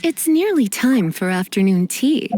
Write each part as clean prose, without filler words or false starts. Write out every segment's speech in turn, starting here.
It's nearly time for afternoon tea.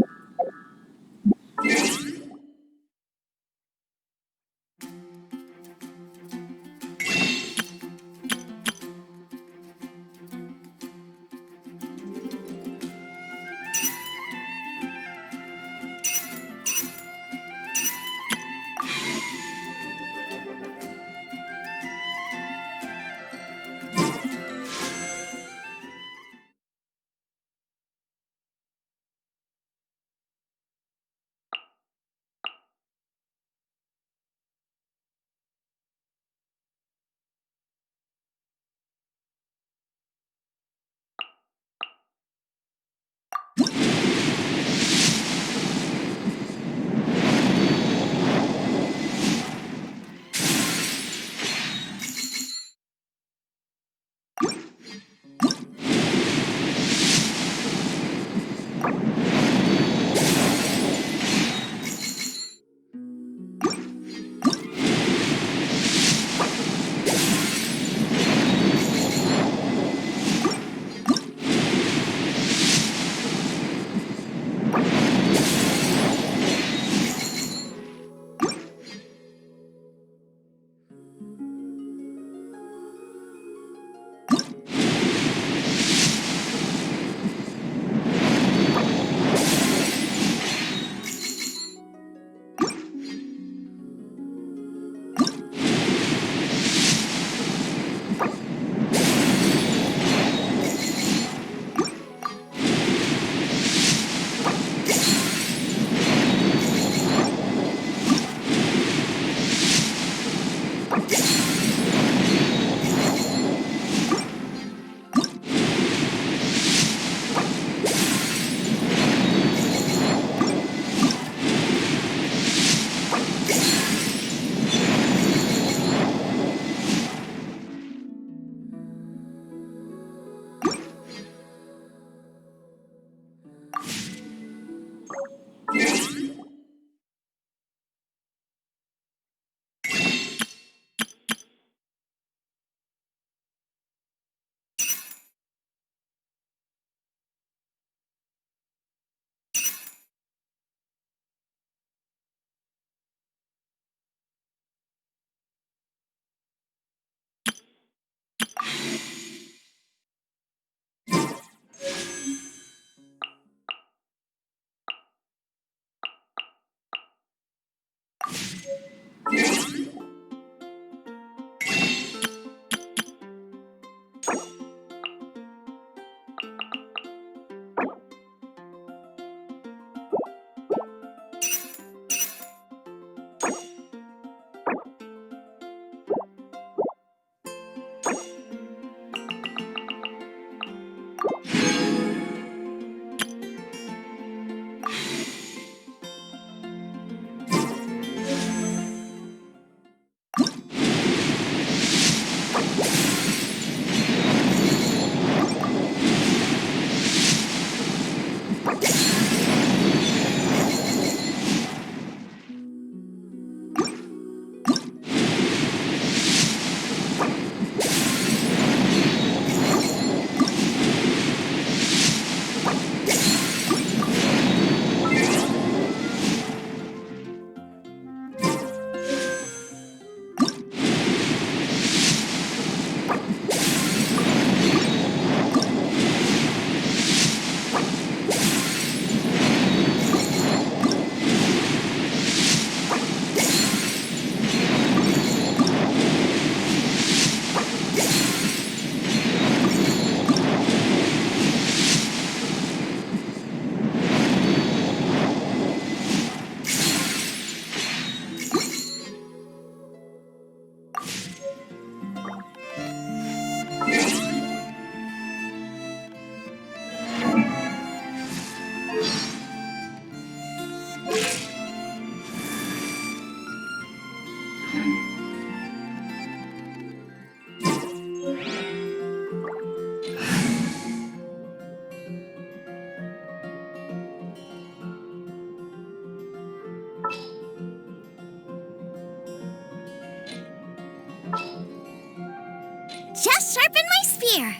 Just sharpen my spear.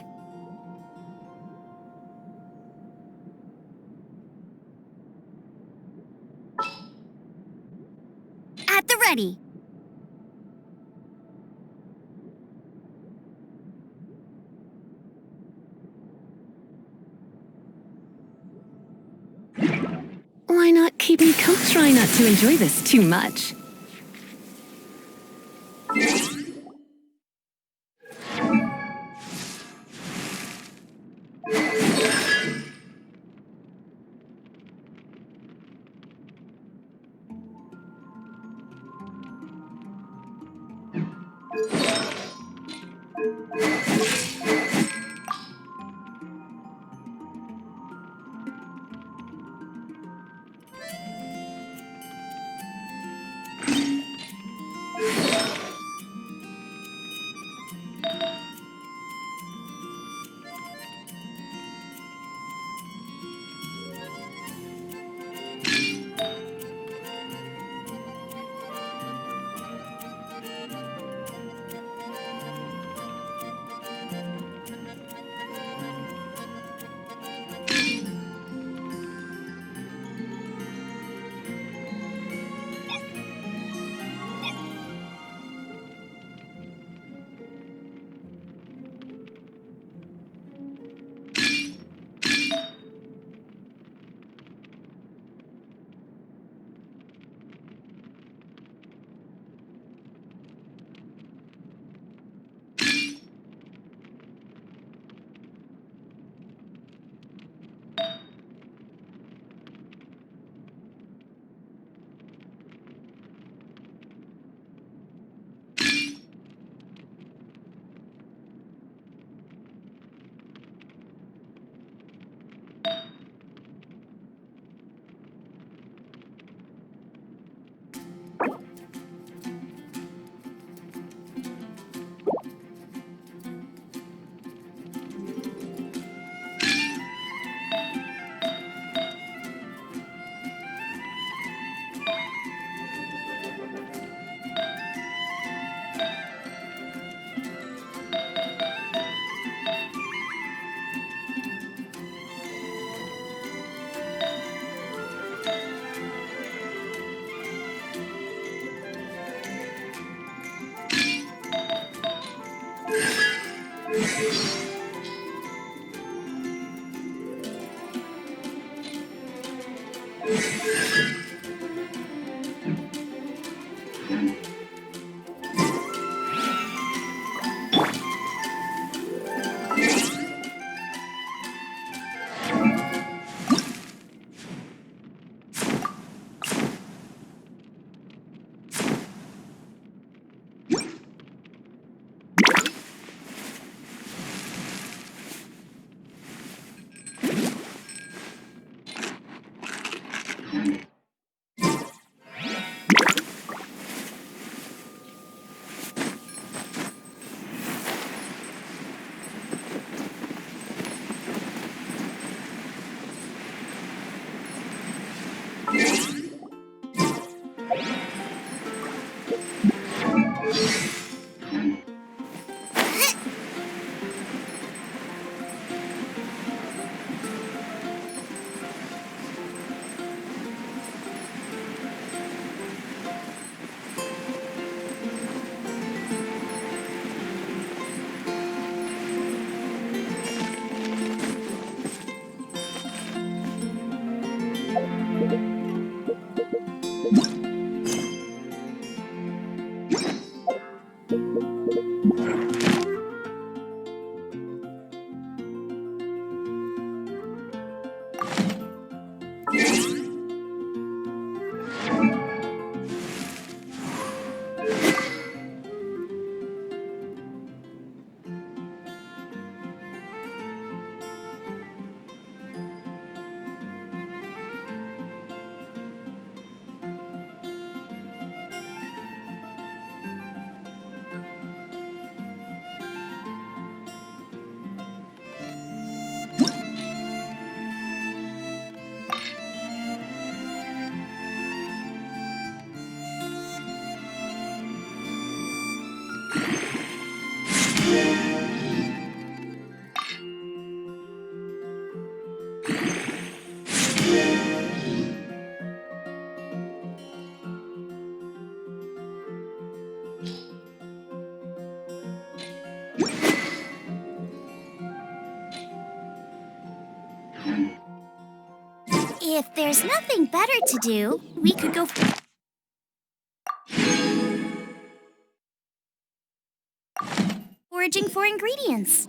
ready. Why not keep me calm? Try not to enjoy this too much. If there's nothing better to do, we could go foraging for ingredients.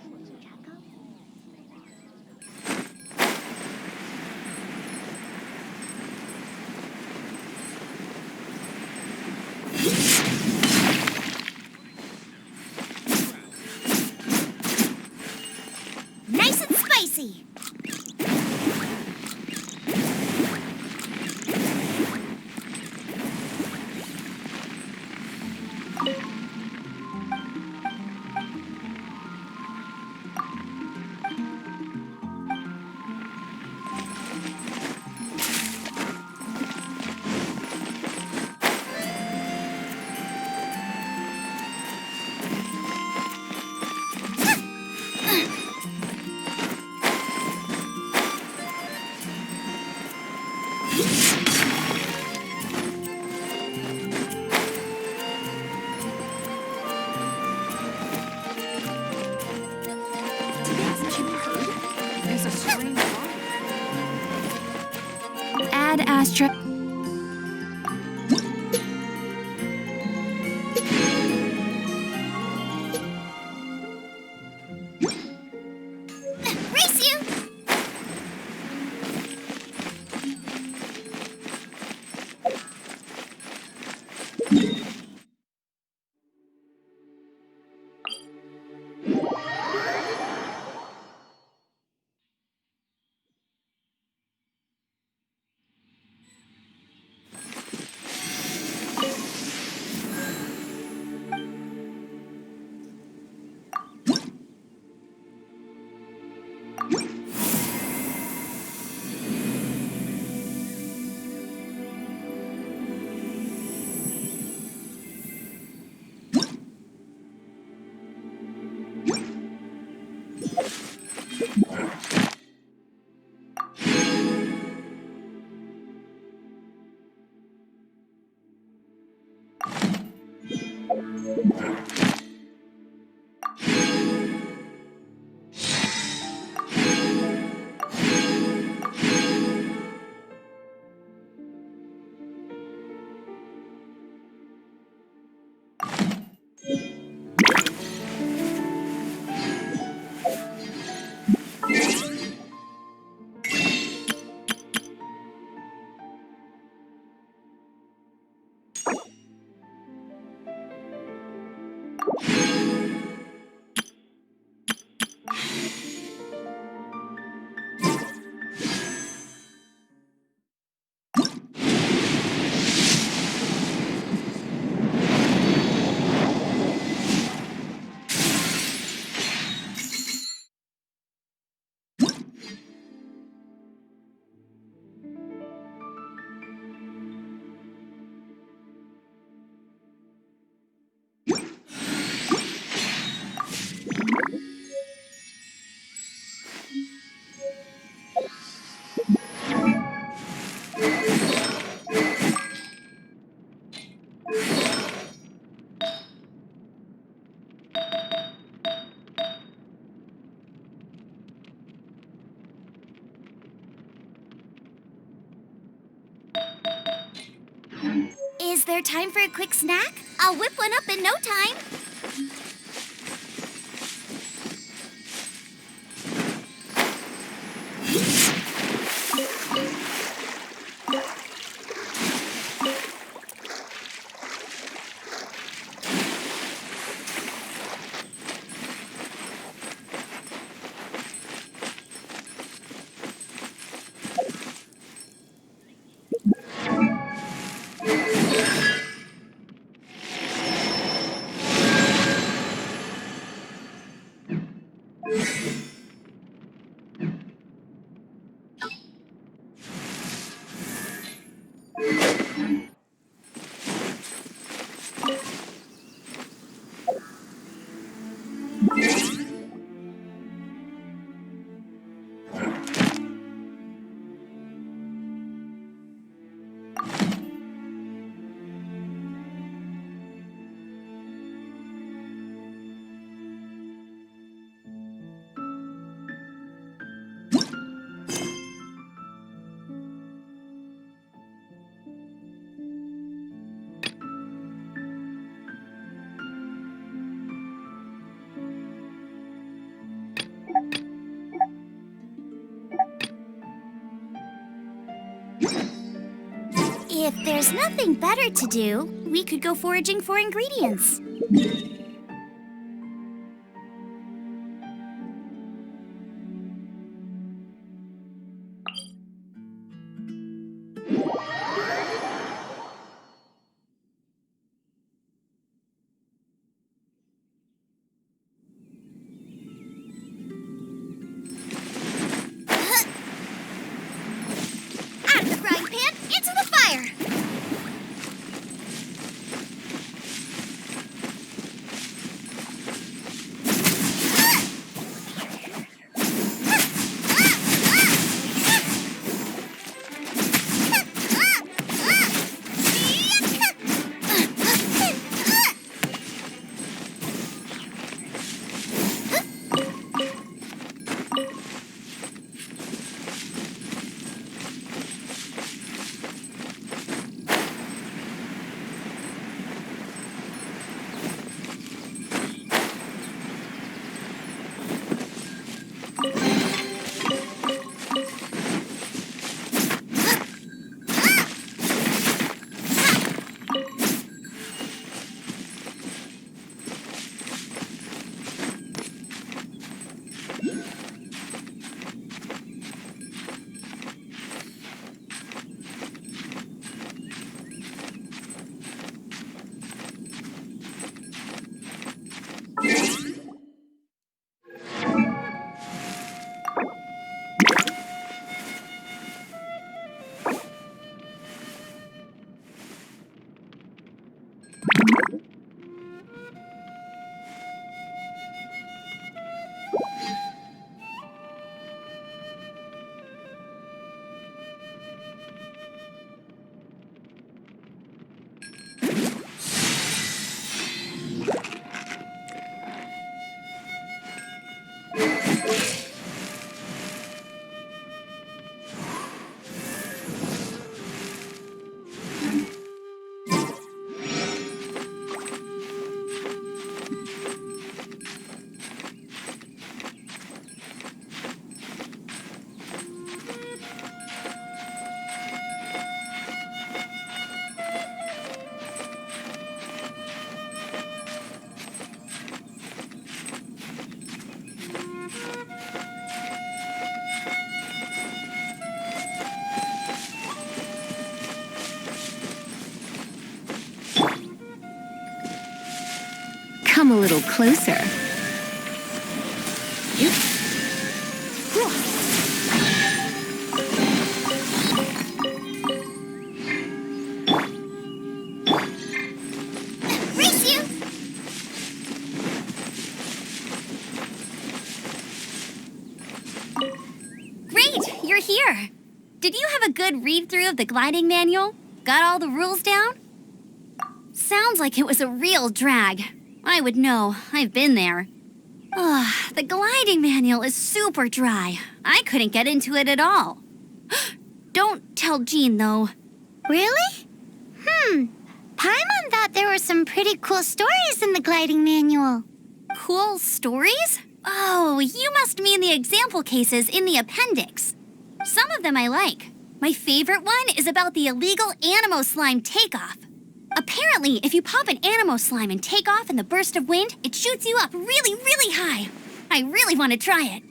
Nice and spicy. Add asterisk. Race you! Is there time for a quick snack? I'll whip one up in no time. If there's nothing better to do, we could go foraging for ingredients. Out of the frying pan, into the fire! Come a little closer. Race you! Great, you're here. Did you have a good read-through of the gliding manual? Got all the rules down? Sounds like it was a real drag. I would know. I've been there. The gliding manual is super dry. I couldn't get into it at all. Don't tell Jean, though. Really? Paimon thought there were some pretty cool stories in the gliding manual. Cool stories? Oh, you must mean the example cases in the appendix. Some of them I like. My favorite one is about the illegal Animo slime takeoff. Apparently, if you pop an Animo slime and take off in the burst of wind, it shoots you up really, really high. I really want to try it.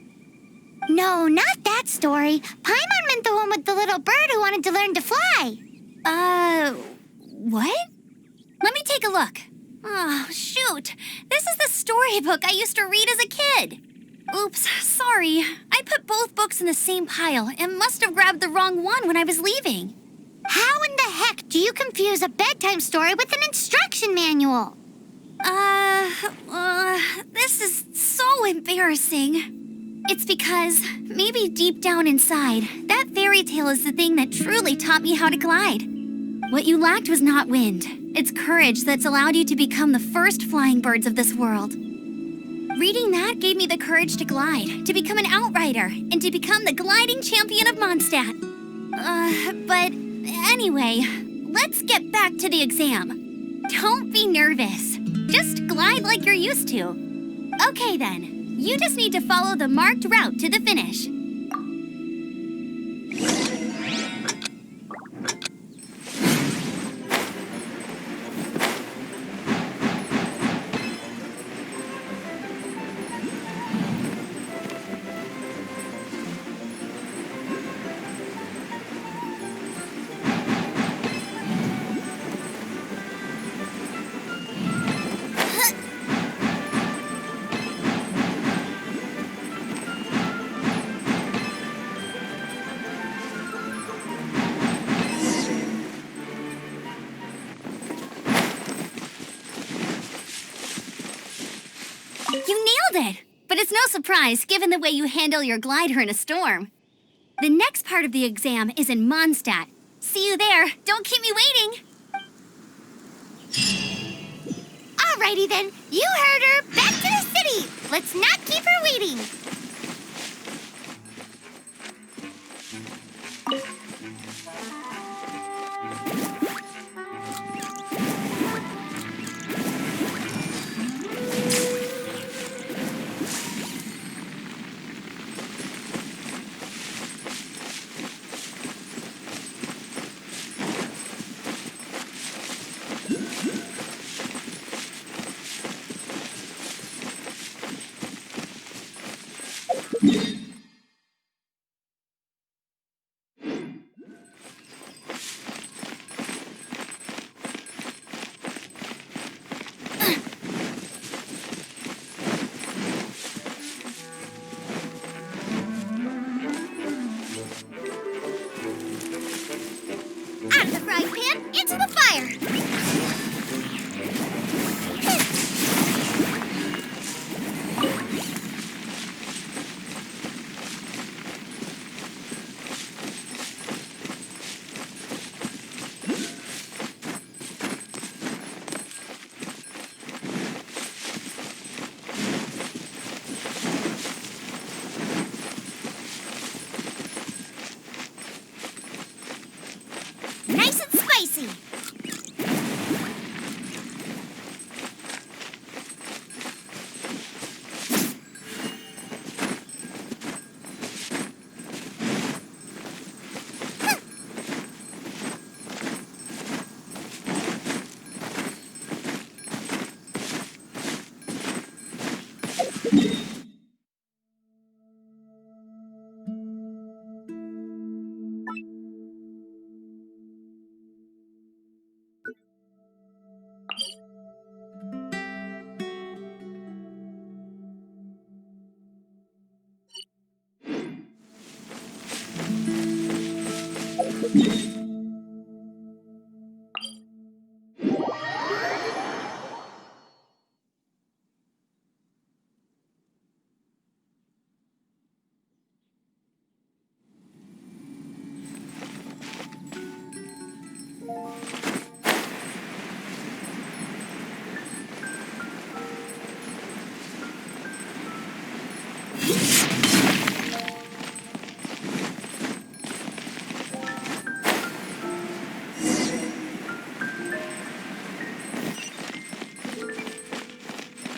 No, not that story. Paimon meant the one with the little bird who wanted to learn to fly. What? Let me take a look. Oh, shoot. This is the storybook I used to read as a kid. Oops, sorry. I put both books in the same pile and must have grabbed the wrong one when I was leaving. How in the heck do you confuse a bedtime story with an instruction manual? This is so embarrassing. It's because, maybe deep down inside, that fairy tale is the thing that truly taught me how to glide. What you lacked was not wind. It's courage that's allowed you to become the first flying birds of this world. Reading that gave me the courage to glide, to become an outrider, and to become the gliding champion of Mondstadt. But anyway, let's get back to the exam. Don't be nervous. Just glide like you're used to. Okay then, you just need to follow the marked route to the finish. it, but it's no surprise given the way you handle your glider in a storm. The next part of the exam is in Mondstadt. See you there. Don't keep me waiting. Alrighty then, you heard her. Back to the city. Let's not keep her waiting. Out of the frying pan, into the fire! Nice and spicy!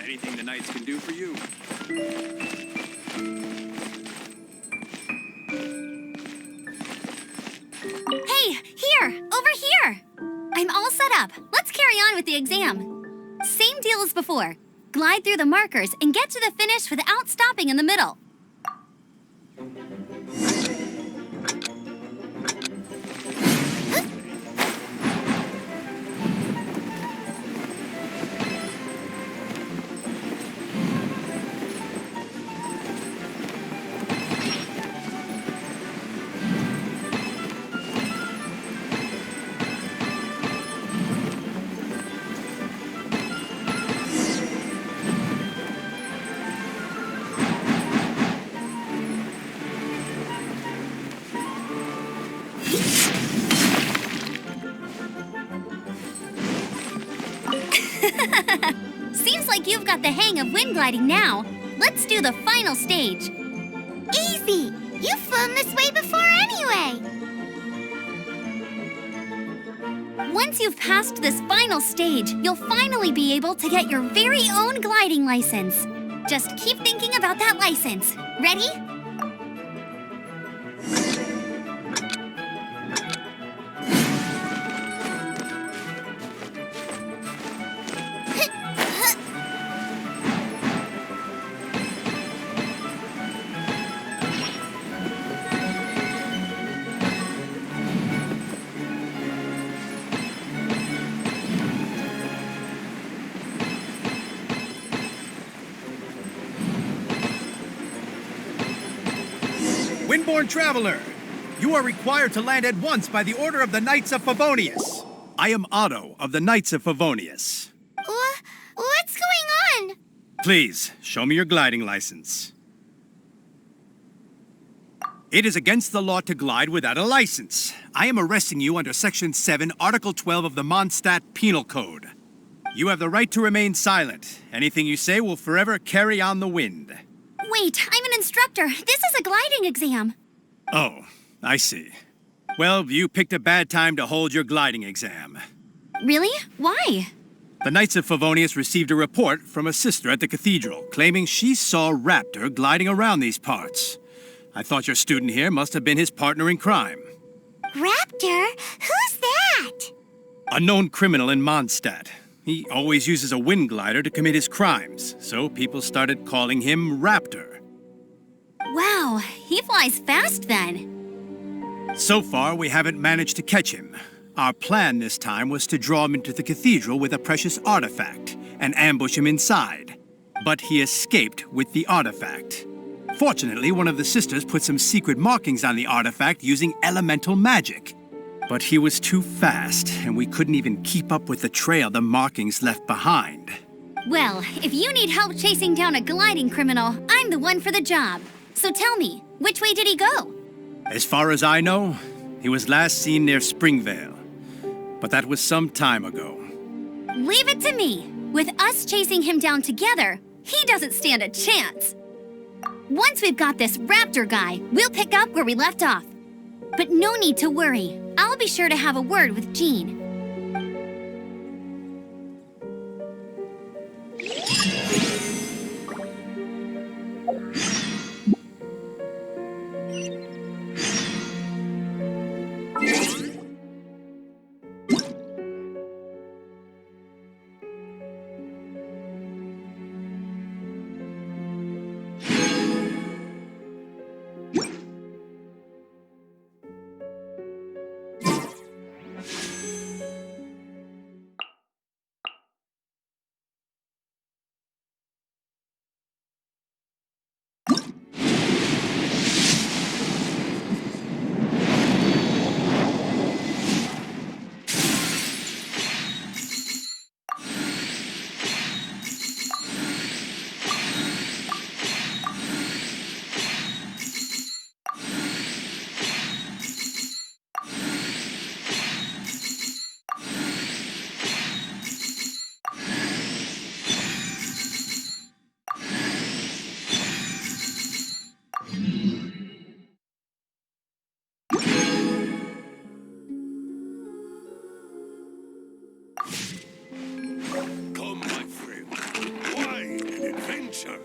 Anything the Knights can do for you. Hey, here! Over here! I'm all set up. Let's carry on with the exam. Same deal as before. Glide through the markers and get to the finish without stopping in the middle. Seems like you've got the hang of wind gliding now. Let's do the final stage. Easy. You've flown this way before anyway. Once you've passed this final stage, you'll finally be able to get your very own gliding license. Just keep thinking about that license. Ready? Windborne traveler, you are required to land at once by the order of the Knights of Favonius. I am Otto of the Knights of Favonius. What's going on? Please, show me your gliding license. It is against the law to glide without a license. I am arresting you under Section 7, Article 12 of the Mondstadt Penal Code. You have the right to remain silent. Anything you say will forever carry on the wind. Wait, I'm an instructor. This is a gliding exam. Oh, I see. Well, you picked a bad time to hold your gliding exam. Really? Why? The Knights of Favonius received a report from a sister at the cathedral claiming she saw Raptor gliding around these parts. I thought your student here must have been his partner in crime. Raptor? Who's that? A known criminal in Mondstadt. He always uses a wind glider to commit his crimes, so people started calling him Raptor. Wow, he flies fast then. So far, we haven't managed to catch him. Our plan this time was to draw him into the cathedral with a precious artifact and ambush him inside. But he escaped with the artifact. Fortunately, one of the sisters put some secret markings on the artifact using elemental magic. But he was too fast, and we couldn't even keep up with the trail the markings left behind. Well, if you need help chasing down a gliding criminal, I'm the one for the job. So tell me, which way did he go? As far as I know, he was last seen near Springvale. But that was some time ago. Leave it to me. With us chasing him down together, he doesn't stand a chance. Once we've got this Raptor guy, we'll pick up where we left off. But no need to worry. I'll be sure to have a word with Jean. Come, my friend. Why an adventure?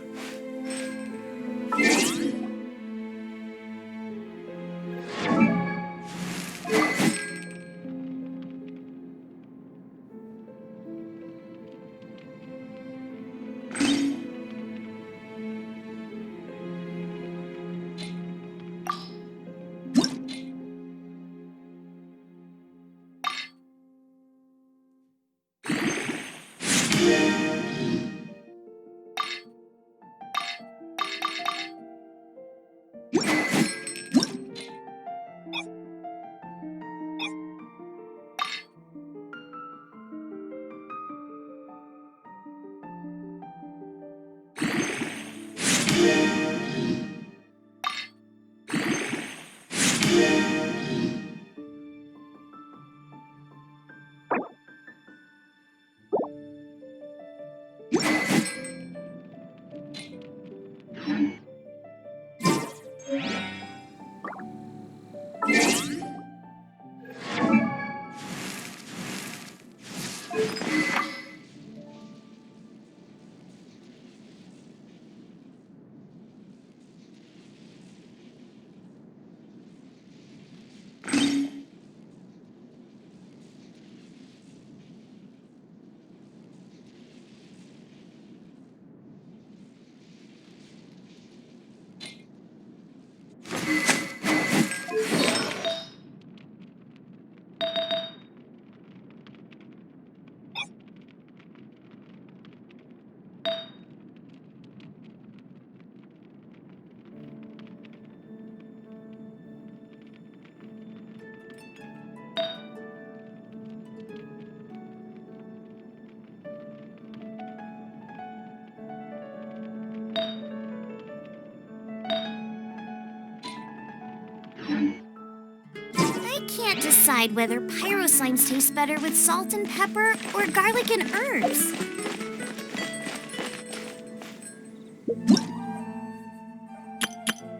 decide whether pyro slimes taste better with salt and pepper or garlic and herbs.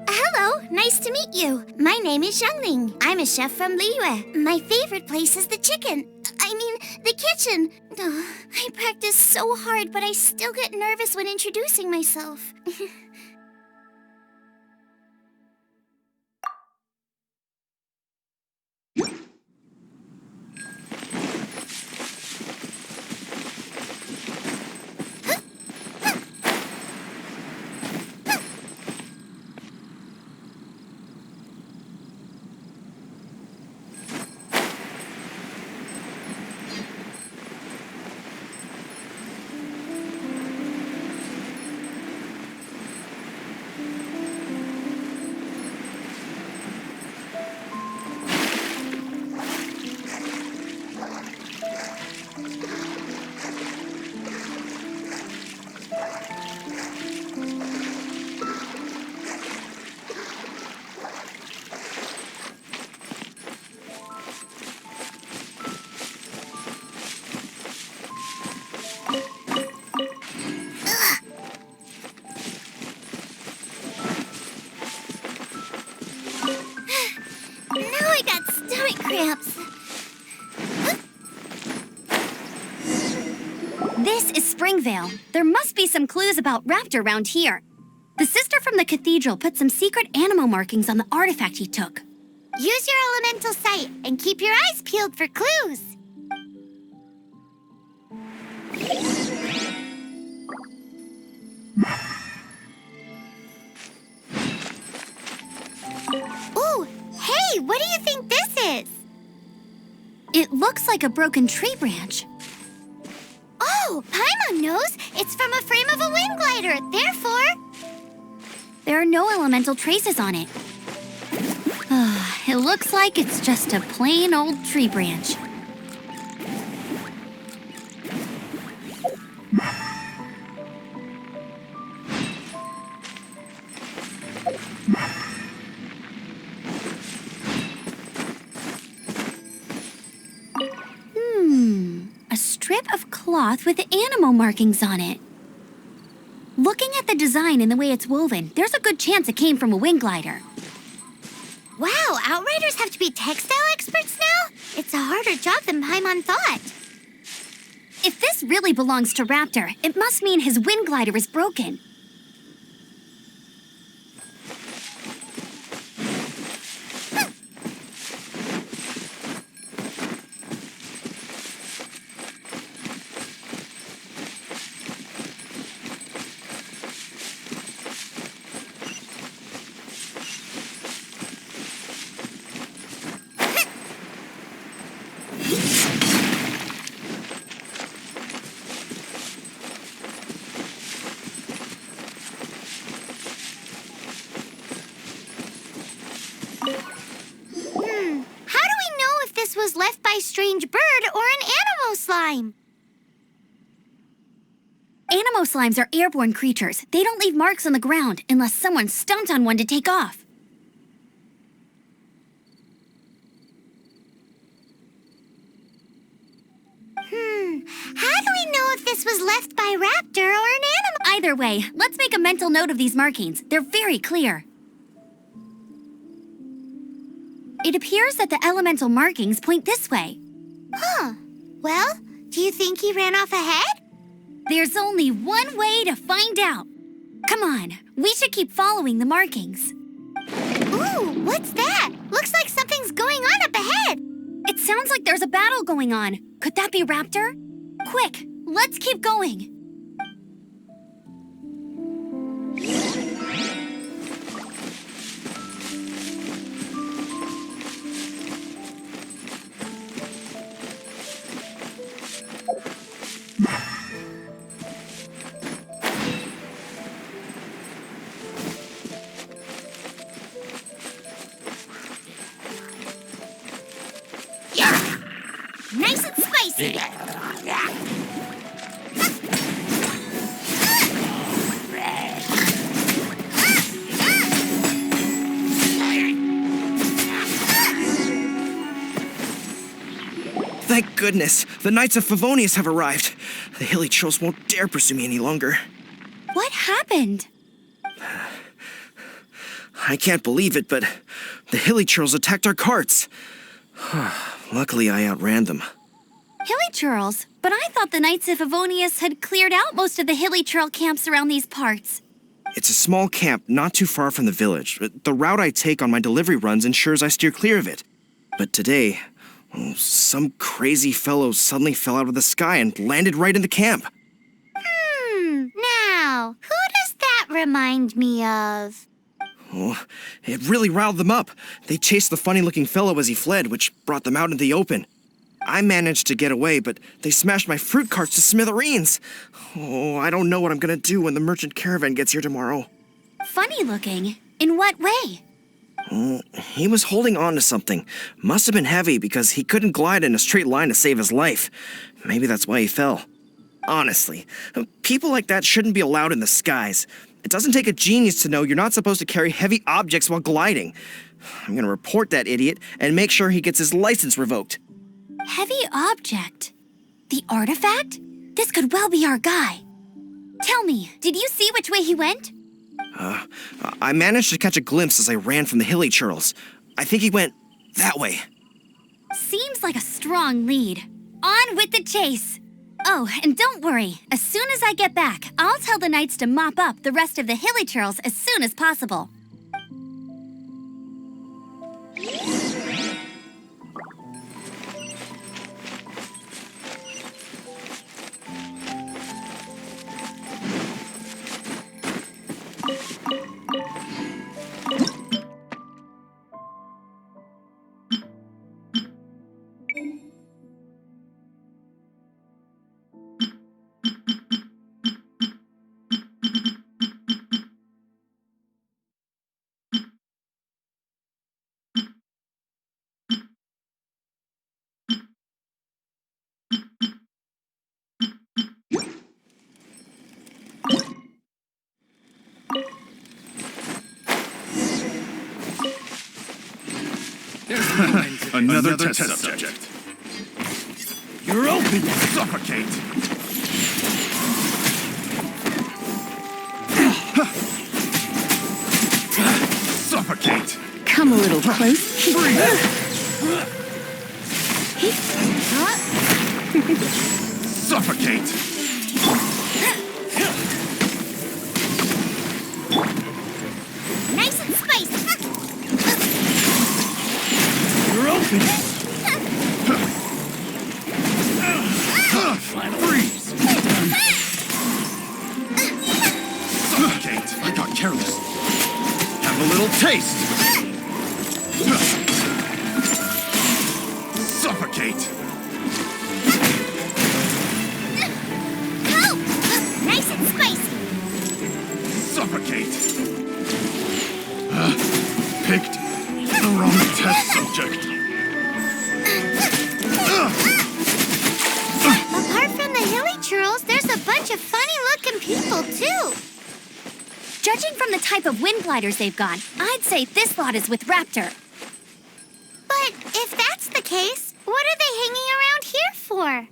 Hello, nice to meet you. My name is Xiangling. I'm a chef from Liyue. My favorite place is the the kitchen. I practice so hard, but I still get nervous when introducing myself. This is Springvale. There must be some clues about Raptor around here. The sister from the cathedral put some secret animal markings on the artifact he took. Use your elemental sight and keep your eyes peeled for clues. Ooh, hey, what do you think this is? It looks like a broken tree branch. Oh, Paimon knows. It's from a frame of a wind glider. Therefore, there are no elemental traces on it. It looks like it's just a plain old tree branch. A strip of cloth with animal markings on it. Looking at the design and the way it's woven, there's a good chance it came from a wind glider. Wow, Outriders have to be textile experts now? It's a harder job than Paimon thought. If this really belongs to Raptor, it must mean his wind glider is broken. Was left by a strange bird or an animo slime. Animo slimes are airborne creatures. They don't leave marks on the ground unless someone stomped on one to take off. How do we know if this was left by Raptor or an animal? Either way, let's make a mental note of these markings. They're very clear. It appears that the elemental markings point this way. Huh. Well, do you think he ran off ahead? There's only one way to find out. Come on, we should keep following the markings. Ooh, what's that? Looks like something's going on up ahead. It sounds like there's a battle going on. Could that be Raptor? Quick, let's keep going. Nice and spicy. Thank goodness. The Knights of Favonius have arrived. The hilly trolls won't dare pursue me any longer. What happened? I can't believe it, but the hilly trolls attacked our carts. Luckily, I outran them. Hilly churls? But I thought the Knights of Favonius had cleared out most of the hilly churl camps around these parts. It's a small camp not too far from the village. The route I take on my delivery runs ensures I steer clear of it. But today, some crazy fellow suddenly fell out of the sky and landed right in the camp. Now, who does that remind me of? Oh, it really riled them up. They chased the funny-looking fellow as he fled, which brought them out into the open. I managed to get away, but they smashed my fruit carts to smithereens. Oh, I don't know what I'm gonna do when the merchant caravan gets here tomorrow. Funny looking? In what way? He was holding on to something. Must have been heavy because he couldn't glide in a straight line to save his life. Maybe that's why he fell. Honestly, people like that shouldn't be allowed in the skies. It doesn't take a genius to know you're not supposed to carry heavy objects while gliding. I'm gonna report that idiot and make sure he gets his license revoked. Heavy object? The artifact? This could well be our guy. Tell me, did you see which way he went? I managed to catch a glimpse as I ran from the hilly churls. I think he went that way. Seems like a strong lead. On with the chase! Oh, and don't worry. As soon as I get back, I'll tell the knights to mop up the rest of the hilly churls as soon as possible. Another test subject. You're open! Suffocate! Suffocate! Come a little close. Suffocate! Nice and spicy. You're open! Freeze! Suffocate! I got careless. Have a little taste! Suffocate! Help! Nice and spicy. Suffocate! Picked the wrong test subject. Apart from the hilly churls, there's a bunch of funny-looking people, too. Judging from the type of wind gliders they've got, I'd say this lot is with Raptor. But if that's the case, what are they hanging around here for?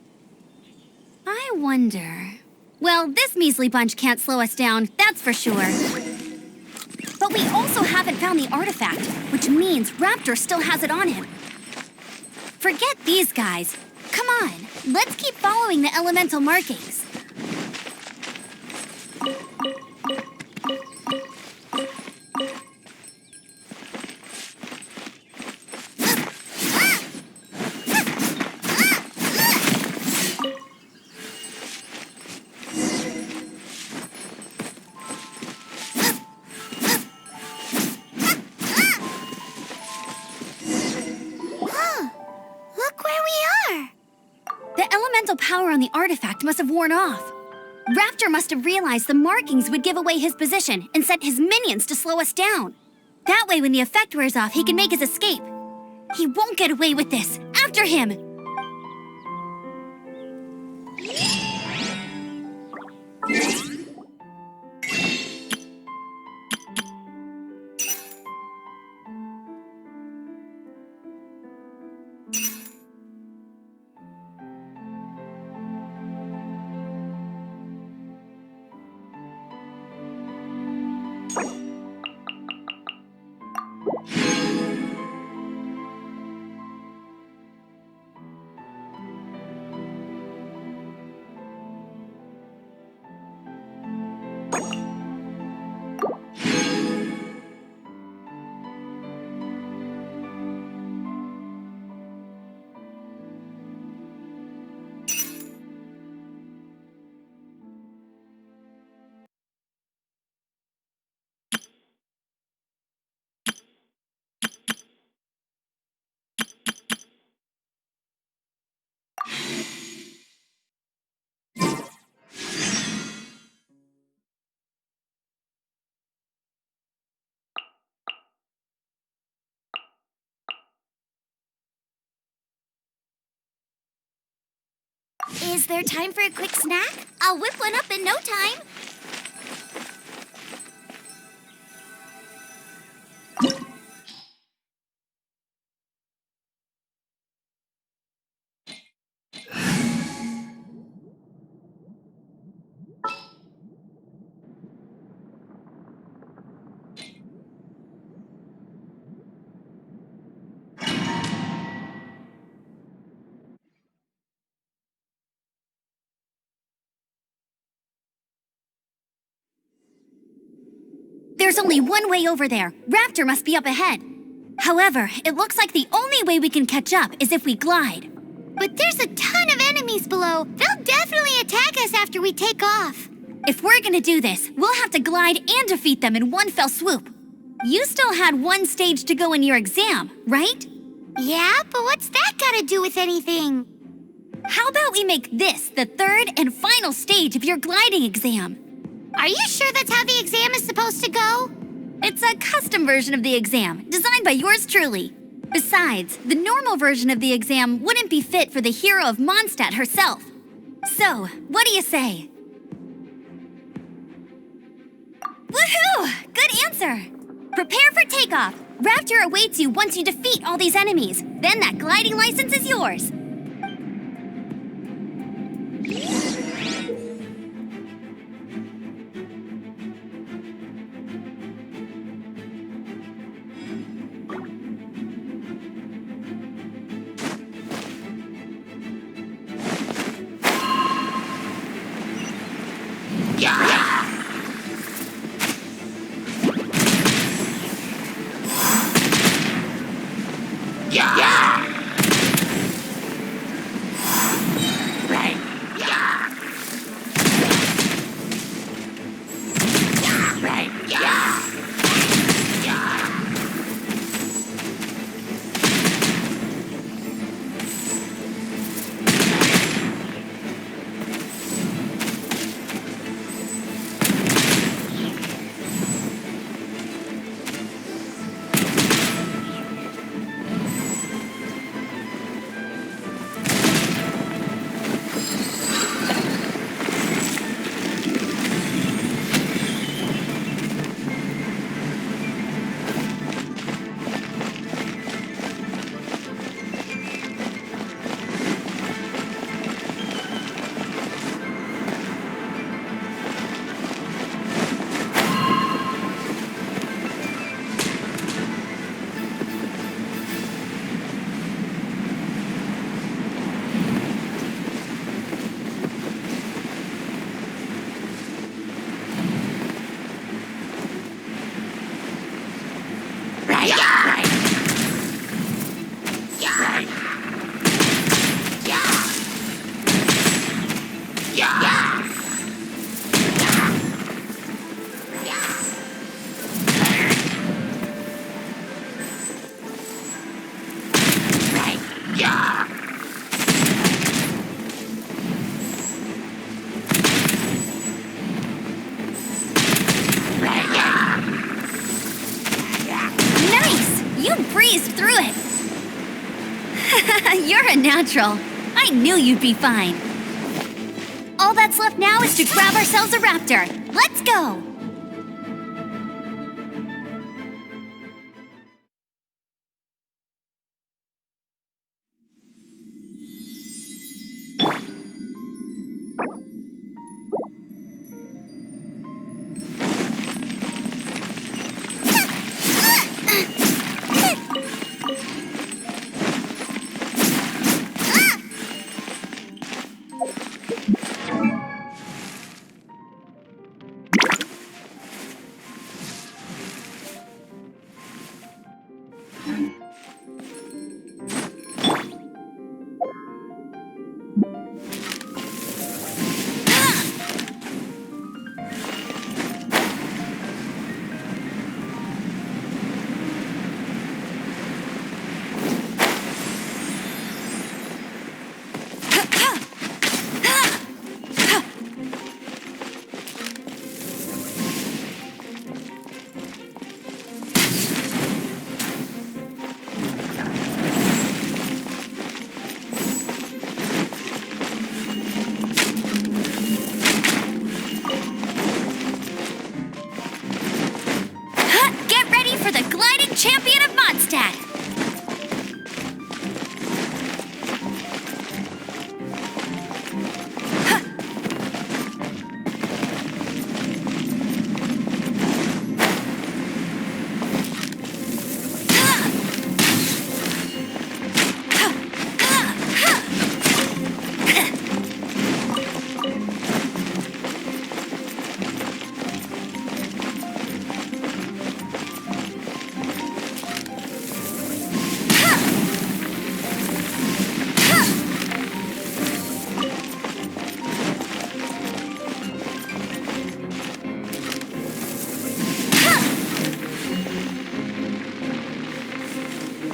I wonder... Well, this measly bunch can't slow us down, that's for sure. But we also haven't found the artifact, which means Raptor still has it on him. Forget these guys. Come on, let's keep following the elemental markings. Look where we are. The elemental power on the artifact must have worn off. Raptor must have realized the markings would give away his position and sent his minions to slow us down. That way, when the effect wears off, he can make his escape. He won't get away with this. After him! Is there time for a quick snack? I'll whip one up in no time. There's only one way over there. Raptor must be up ahead. However, it looks like the only way we can catch up is if we glide. But there's a ton of enemies below. They'll definitely attack us after we take off. If we're gonna do this, we'll have to glide and defeat them in one fell swoop. You still had one stage to go in your exam, right? Yeah, but what's that gotta do with anything? How about we make this the third and final stage of your gliding exam? Are you sure that's how the exam is supposed to go? It's a custom version of the exam, designed by yours truly. Besides, the normal version of the exam wouldn't be fit for the hero of Mondstadt herself. So, what do you say? Woohoo! Good answer! Prepare for takeoff. Raptor awaits you once you defeat all these enemies. Then that gliding license is yours. You're a natural. I knew you'd be fine. All that's left now is to grab ourselves a raptor. Let's go! champion of Mondstadt.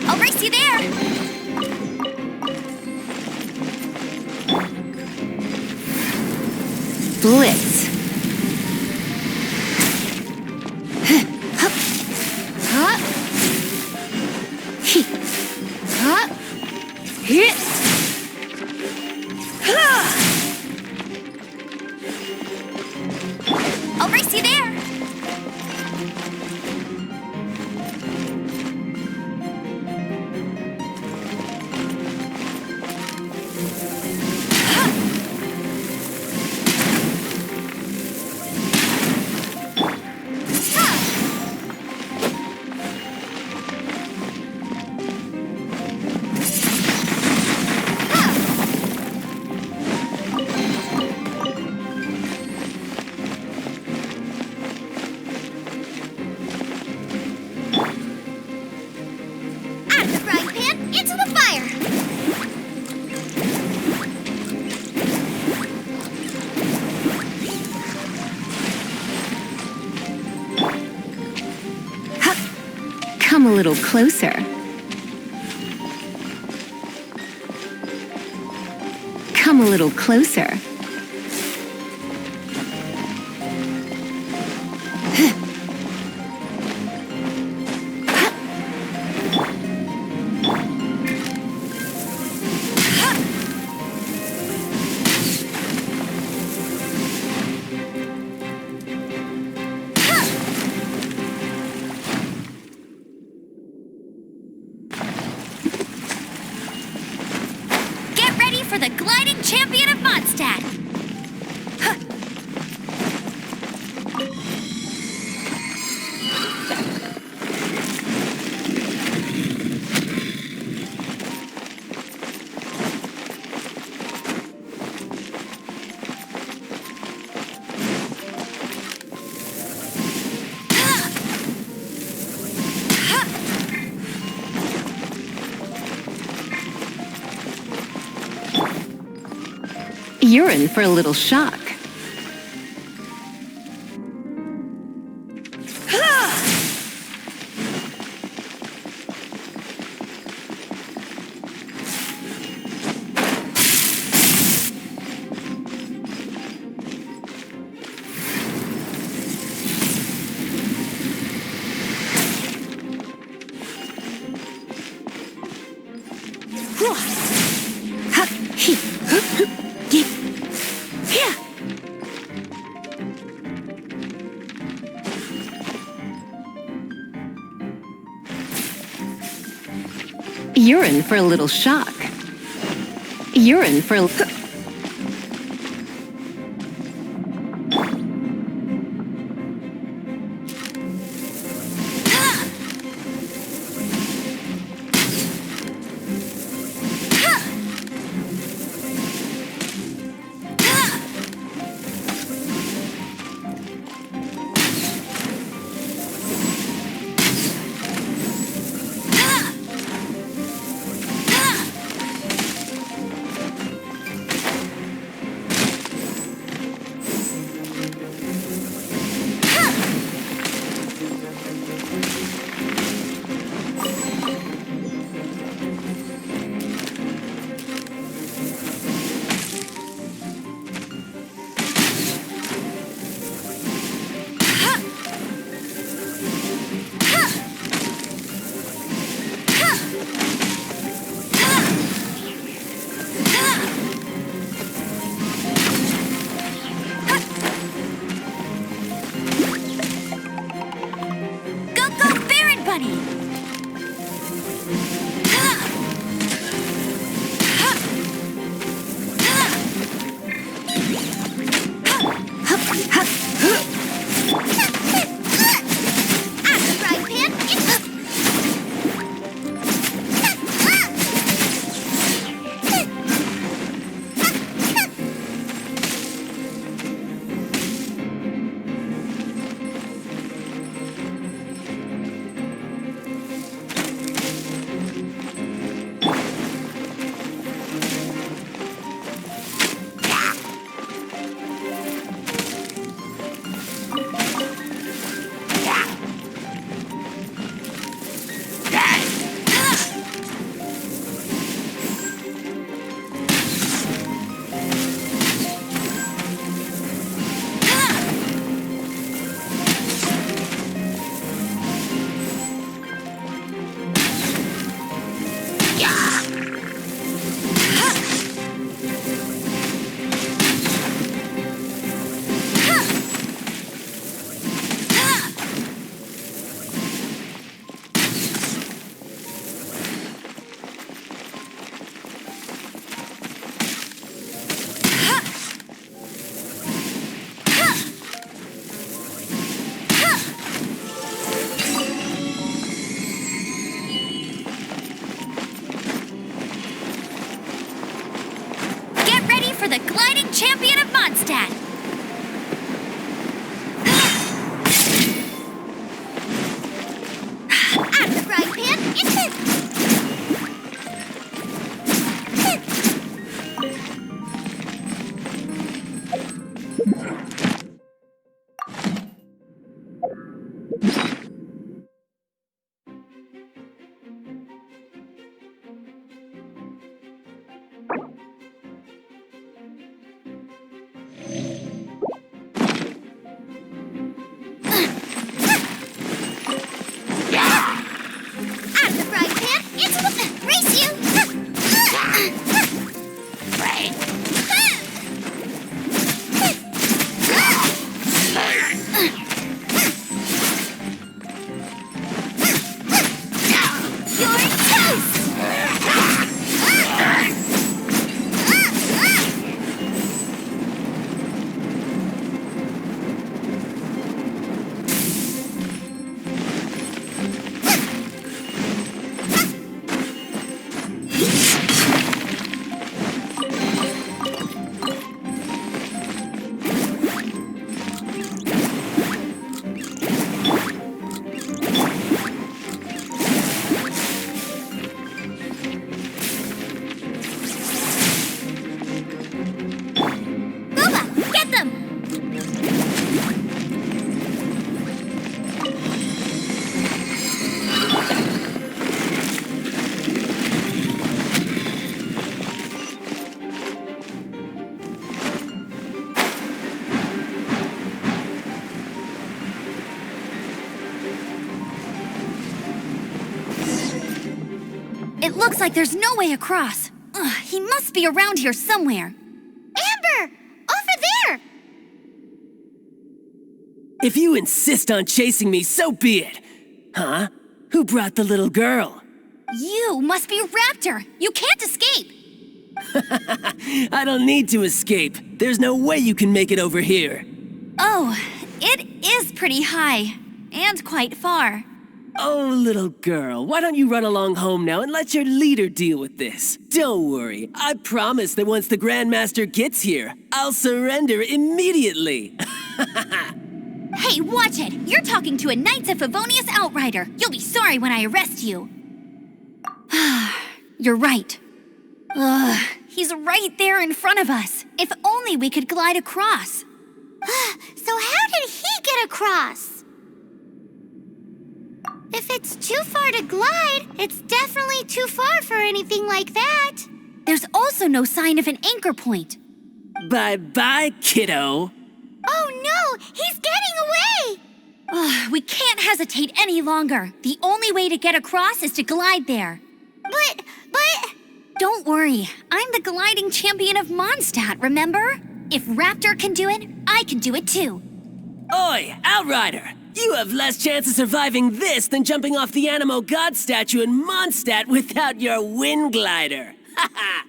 I'll race you there. Blitz. I'll race you there. Out of the frying pan, into the fire. Come a little closer. Come a little closer. Get ready for the gliding champion of Mondstadt. You're in for a little shock. You're in for a little shock. You're in for a... Bunny! Looks like there's no way across. Ugh, he must be around here somewhere. Amber! Over there! If you insist on chasing me, so be it. Huh? Who brought the little girl? You must be Raptor. You can't escape. I don't need to escape. There's no way you can make it over here. Oh, it is pretty high. And quite far. Oh, little girl, why don't you run along home now and let your leader deal with this? Don't worry, I promise that once the Grandmaster gets here, I'll surrender immediately. Hey, watch it! You're talking to a Knights of Favonius outrider. You'll be sorry when I arrest you. You're right. He's right there in front of us. If only we could glide across. So how did he get across? If it's too far to glide, it's definitely too far for anything like that. There's also no sign of an anchor point. Bye-bye, kiddo. Oh no, he's getting away! We can't hesitate any longer. The only way to get across is to glide there. But... Don't worry, I'm the gliding champion of Mondstadt, remember? If Raptor can do it, I can do it too. Oi, Outrider! You have less chance of surviving this than jumping off the Animo God statue in Mondstadt without your wind glider. Ha ha!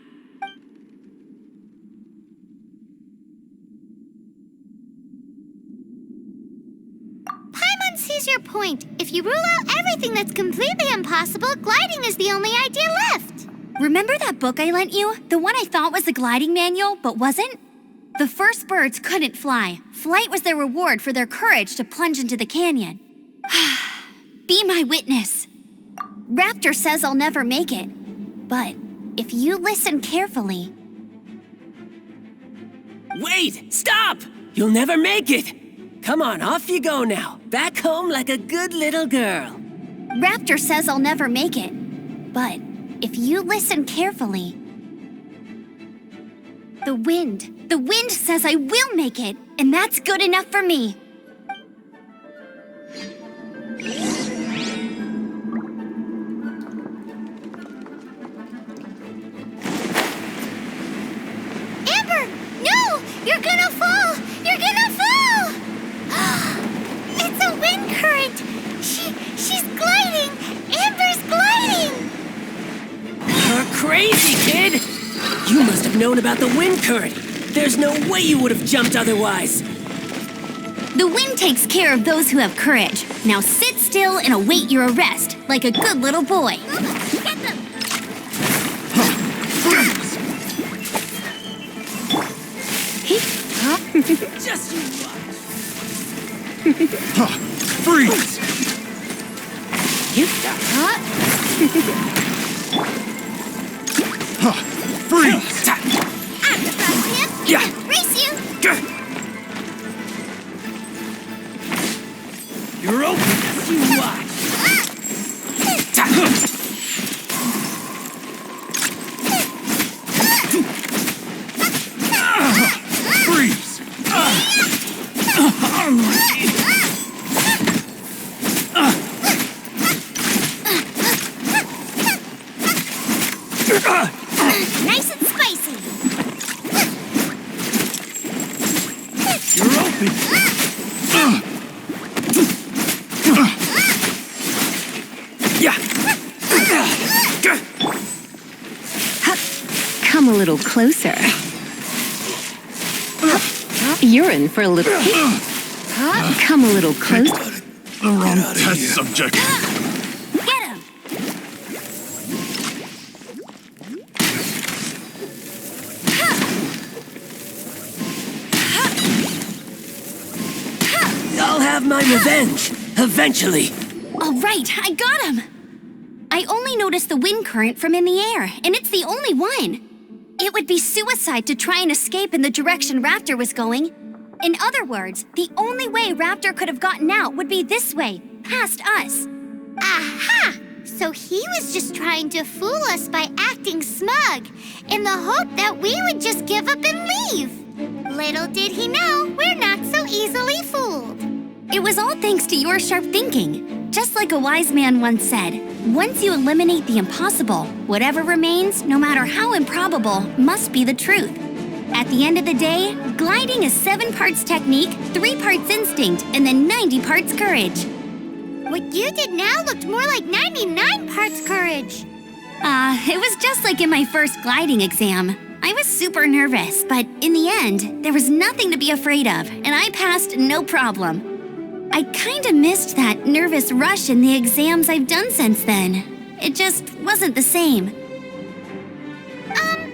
Paimon sees your point. If you rule out everything that's completely impossible, gliding is the only idea left. Remember that book I lent you? The one I thought was the gliding manual, but wasn't? The first birds couldn't fly. Flight was their reward for their courage to plunge into the canyon. Be my witness. Raptor says I'll never make it. But if you listen carefully... Wait! Stop! You'll never make it! Come on, off you go now. Back home like a good little girl. Raptor says I'll never make it. But if you listen carefully... The wind says I will make it, and that's good enough for me. Amber, no! You're gonna fall! You're gonna fall! It's a wind current! She's gliding! Amber's gliding! You're crazy, kid! You must have known about the wind current. There's no way you would have jumped otherwise. The wind takes care of those who have courage. Now sit still and await your arrest, like a good little boy. Get them! Just you watch. Freeze! Freeze! I'm the front hip. Yeah. Race you. You're open. You watch. Freeze! Nice and spicy. You're open! Yeah. Come a little closer. You're in for a little peek. Come a little closer. The wrong test subject. Get him. I'll have my revenge. Eventually. All right, I got him. I only noticed the wind current from in the air, and it's the only one. It would be suicide to try and escape in the direction Raptor was going. In other words, the only way Raptor could have gotten out would be this way, past us. Aha! So he was just trying to fool us by acting smug, in the hope that we would just give up and leave. Little did he know, we're not so easily fooled. It was all thanks to your sharp thinking. Just like a wise man once said, once you eliminate the impossible, whatever remains, no matter how improbable, must be the truth. At the end of the day, gliding is 7 parts technique, 3 parts instinct, and then 90 parts courage. What you did now looked more like 99 parts courage. It was just like in my first gliding exam. I was super nervous, but in the end, there was nothing to be afraid of, and I passed no problem. I kinda missed that nervous rush in the exams I've done since then. It just wasn't the same.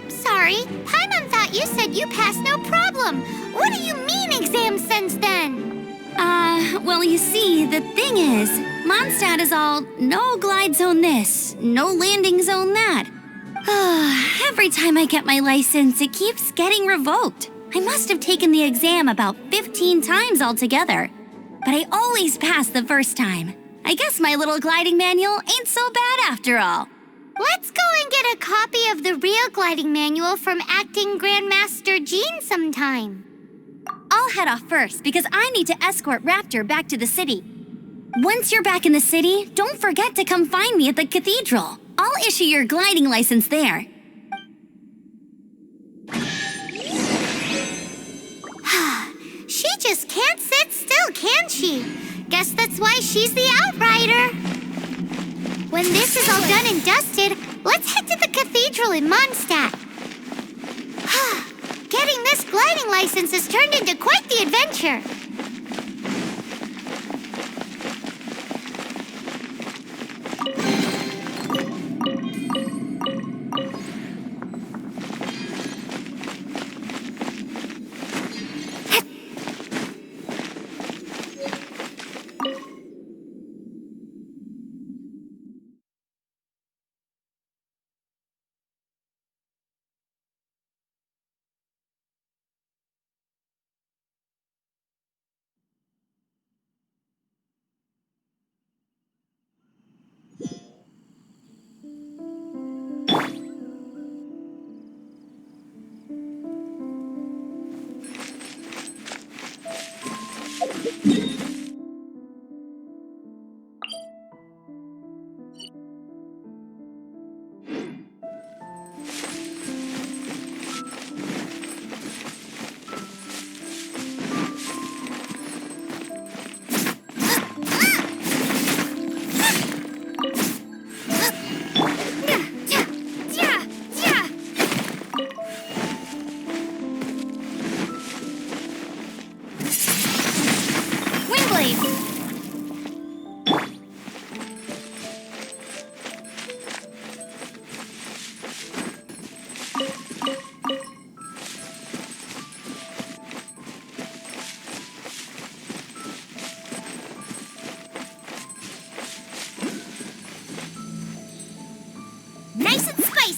Sorry, Paimon thought you said you passed no problem. What do you mean exam since then? Well, you see, the thing is, Mondstadt is all, no glide zone this, no landing zone that. Every time I get my license, it keeps getting revoked. I must have taken the exam about 15 times altogether. But I always pass the first time. I guess my little gliding manual ain't so bad after all. Let's go and get a copy of the real gliding manual from Acting Grandmaster Jean sometime. I'll head off first because I need to escort Raptor back to the city. Once you're back in the city, don't forget to come find me at the cathedral. I'll issue your gliding license there. She just can't sit still, can she? Guess that's why she's the outrider. When this is all done and dusted, let's head to the cathedral in Mondstadt. Getting this gliding license has turned into quite the adventure.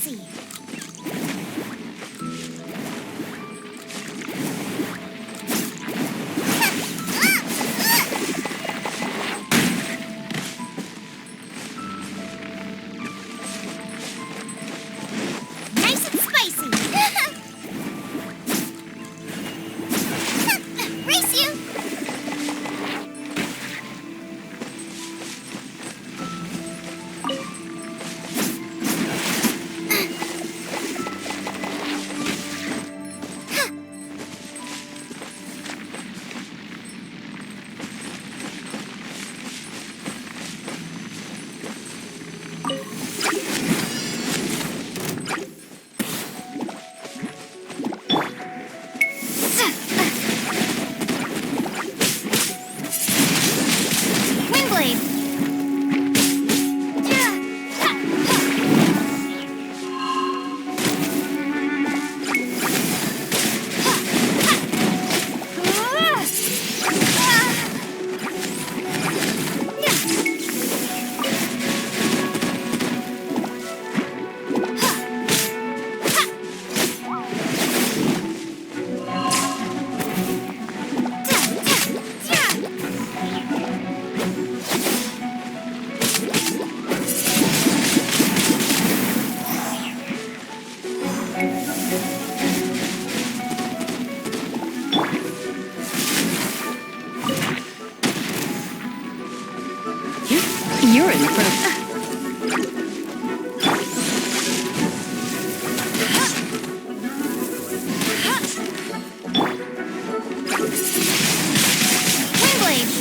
spicy. Nice and spicy. Race you. Wingblade. You're in for Wingblade.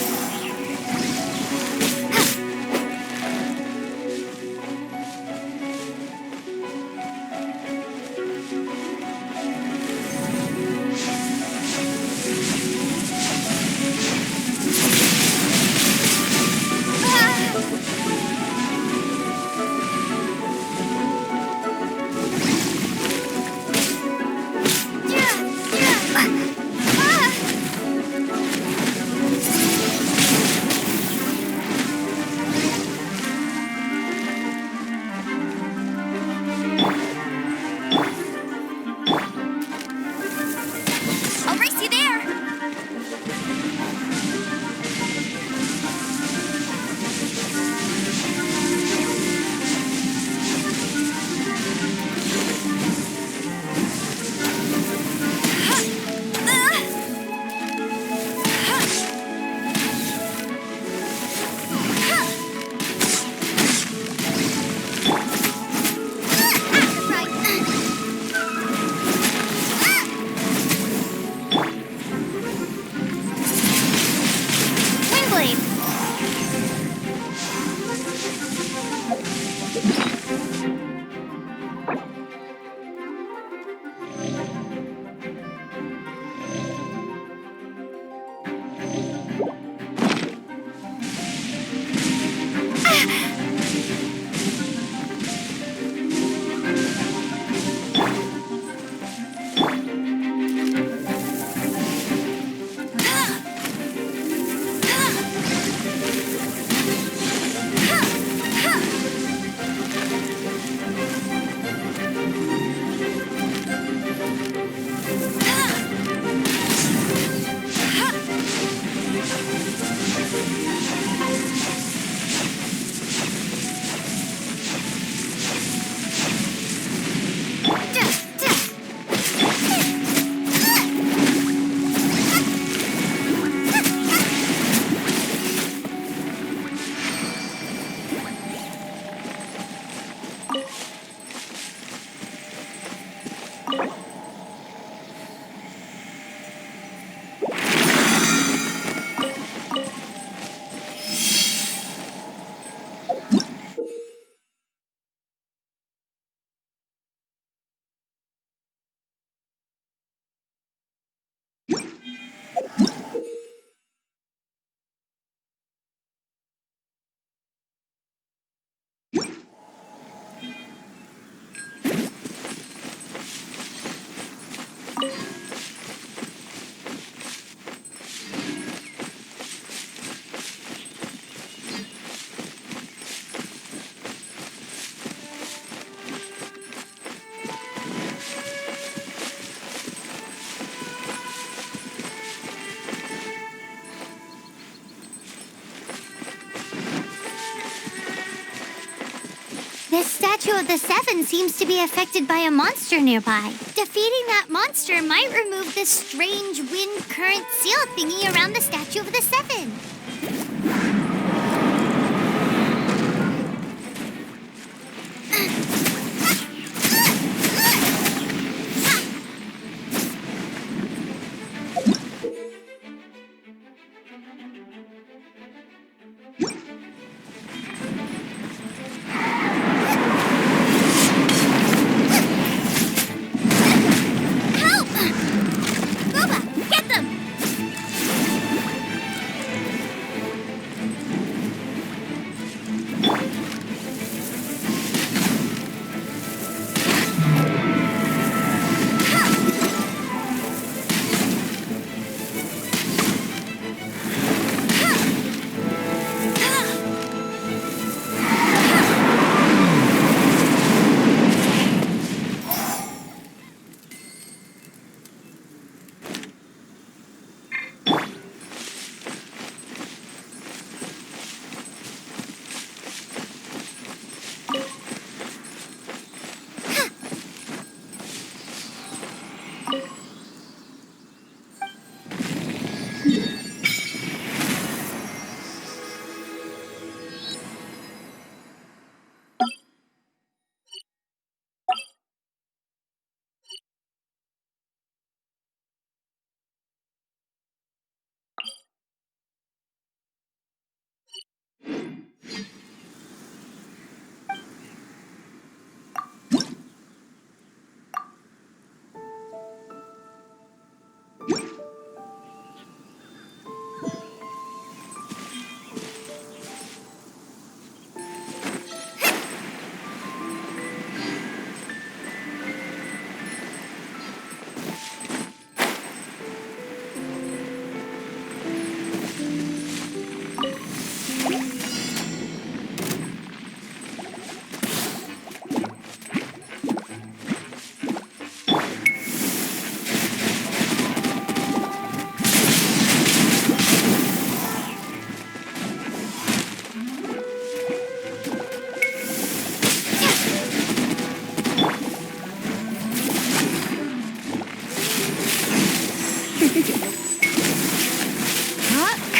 This statue of the Seven seems to be affected by a monster nearby. Defeating that monster might remove this strange wind current seal thingy around the statue of the Seven.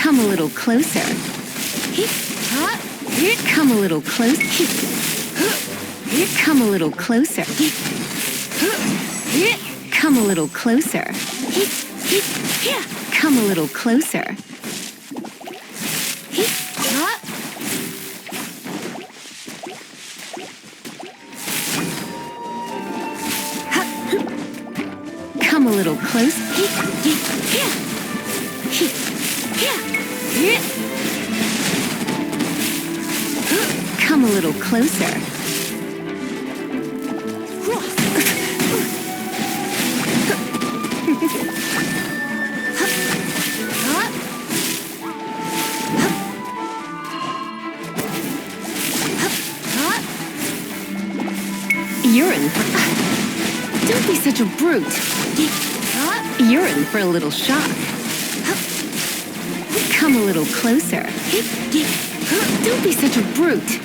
Come a little closer. Come a little closer. Come a little closer. Come a little closer. Come a little closer. Come a little close. Come a little closer. You're in for... Don't be such a brute. You're in for a little shock. Come a little closer. Don't be such a brute.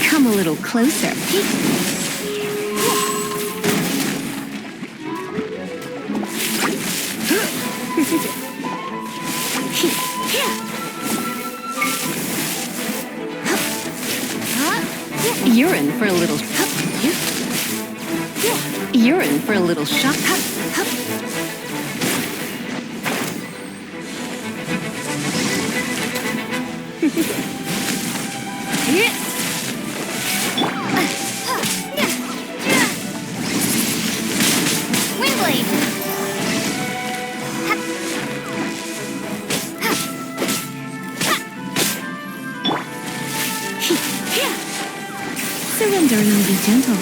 Come a little closer. You're in for a little... You're in for a little shock. Surrender and I'll be gentle.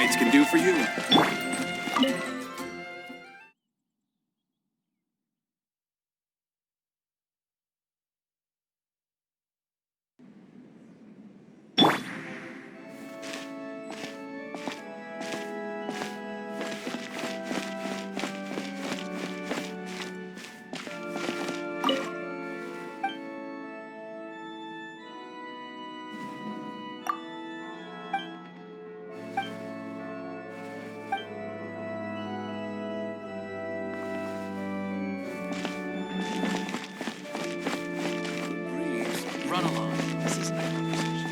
Knights can do for you. Run along. This isn't a conversation.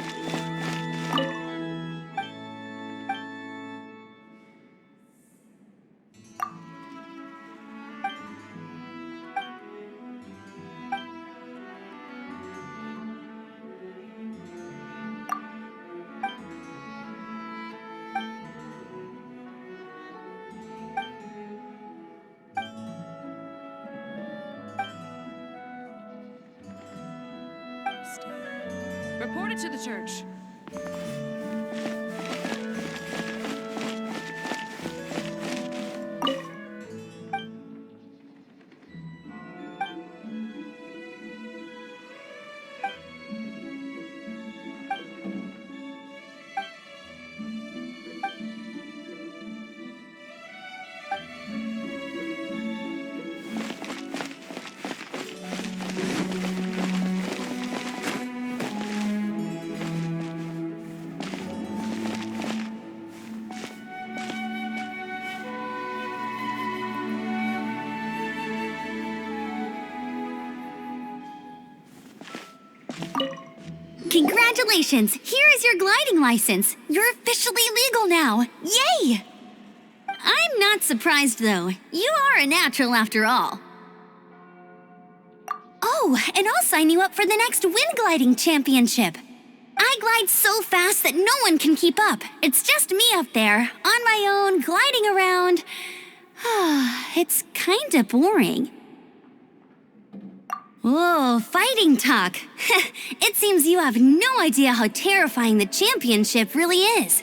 Report it to the church. Congratulations! Here is your gliding license. You're officially legal now. Yay! I'm not surprised, though. You are a natural after all. Oh, and I'll sign you up for the next wind gliding championship. I glide so fast that no one can keep up. It's just me up there, on my own, gliding around. It's kinda boring. Whoa, fighting talk. It seems you have no idea how terrifying the championship really is.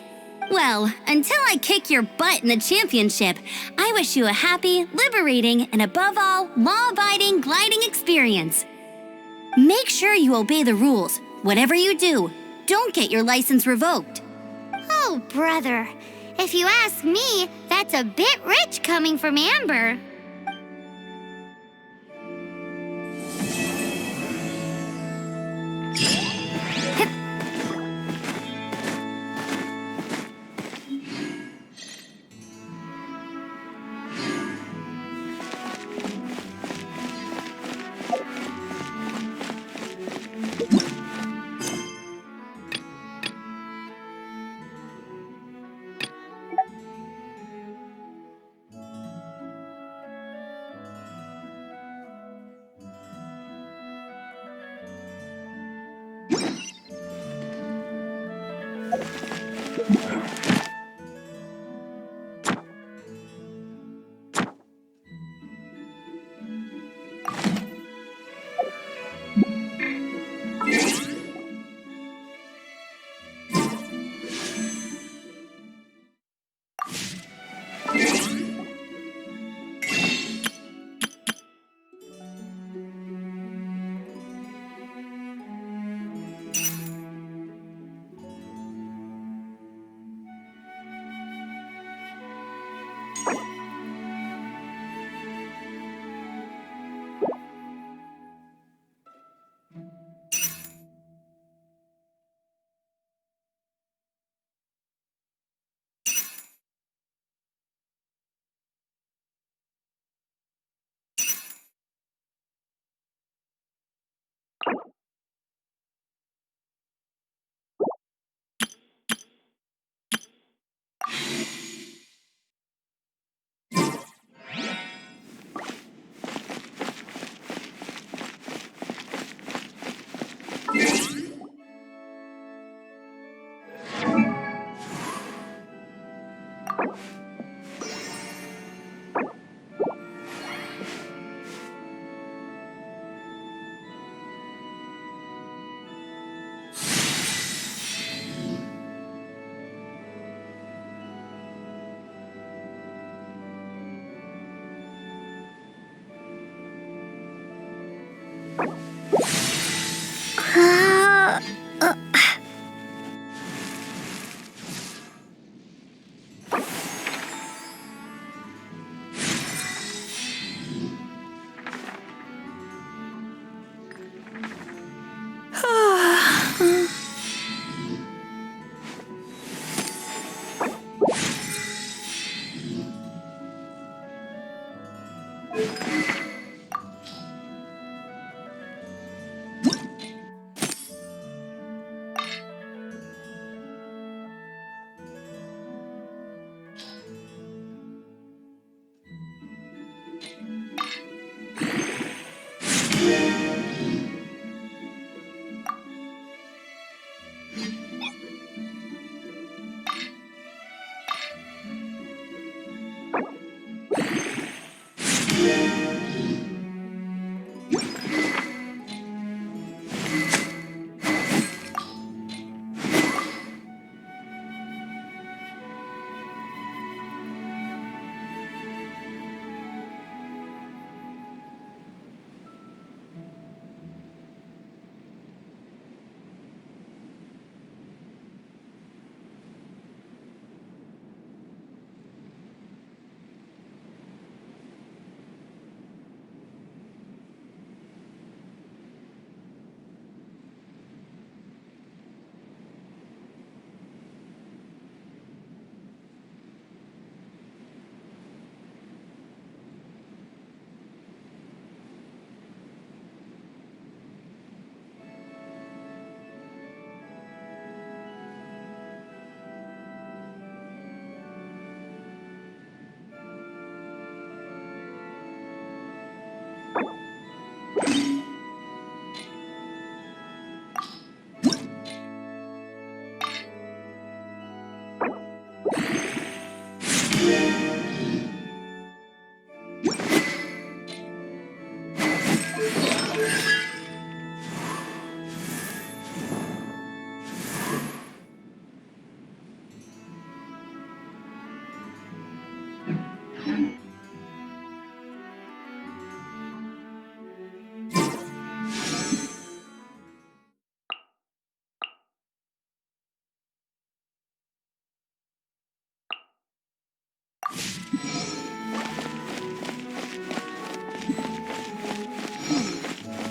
Well, until I kick your butt in the championship, I wish you a happy, liberating, and above all, law-abiding gliding experience. Make sure you obey the rules. Whatever you do, don't get your license revoked. Oh, brother. If you ask me, that's a bit rich coming from Amber.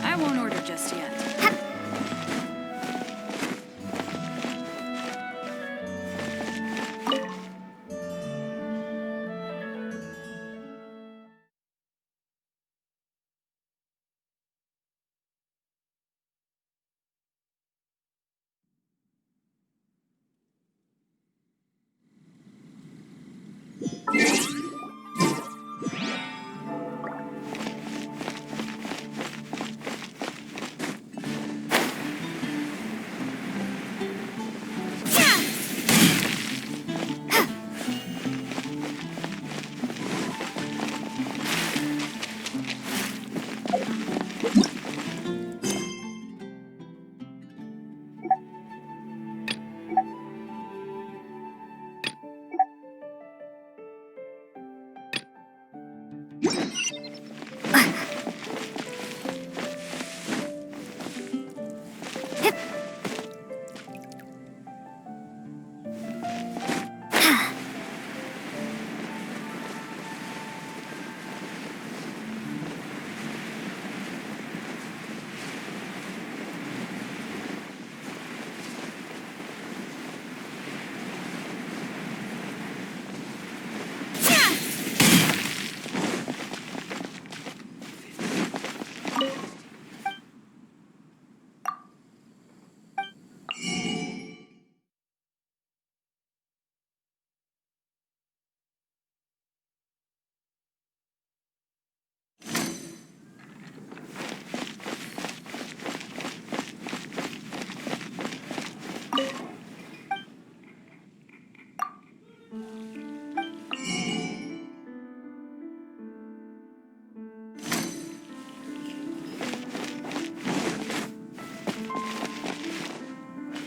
I won't order just yet.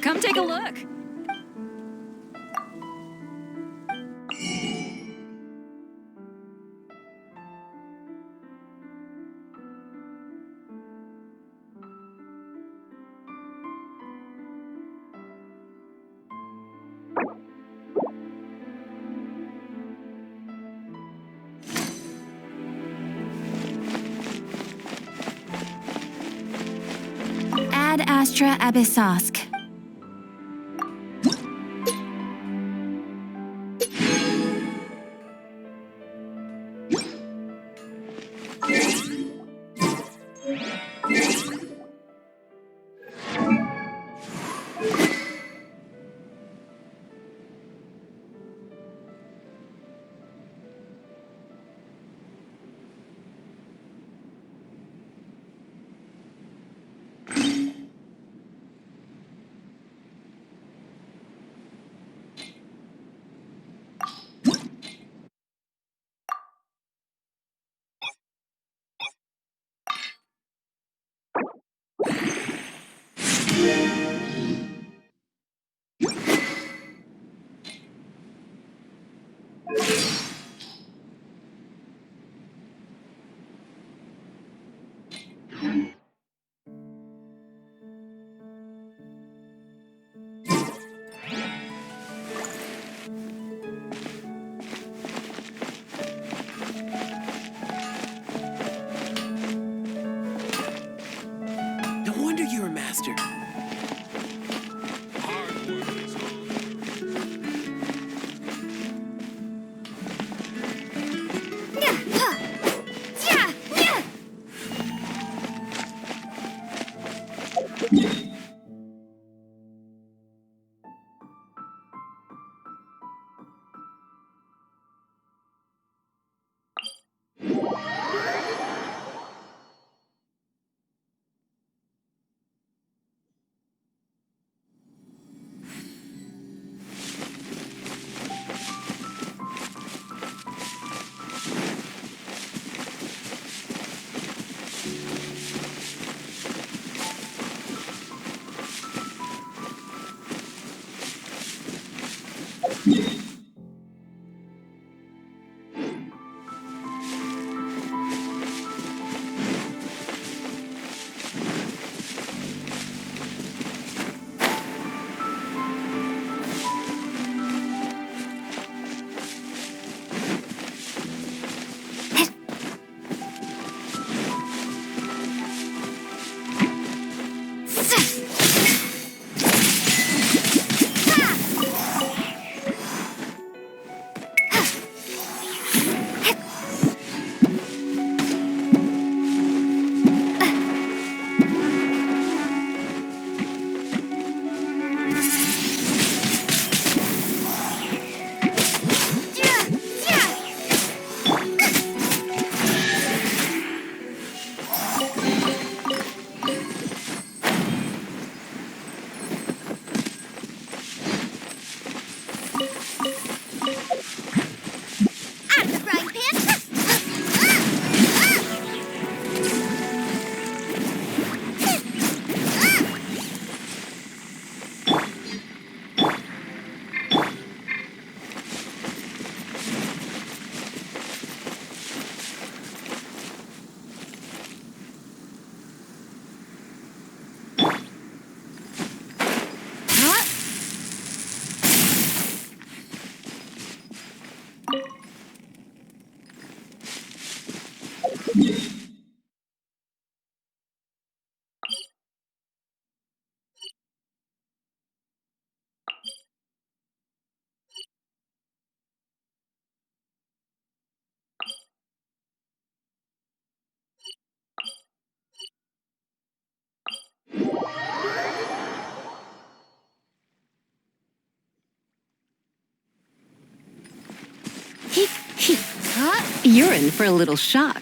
Come take a look. Astra Abyssosque. No wonder you're a master. Hard work is all. You're in for a little shock.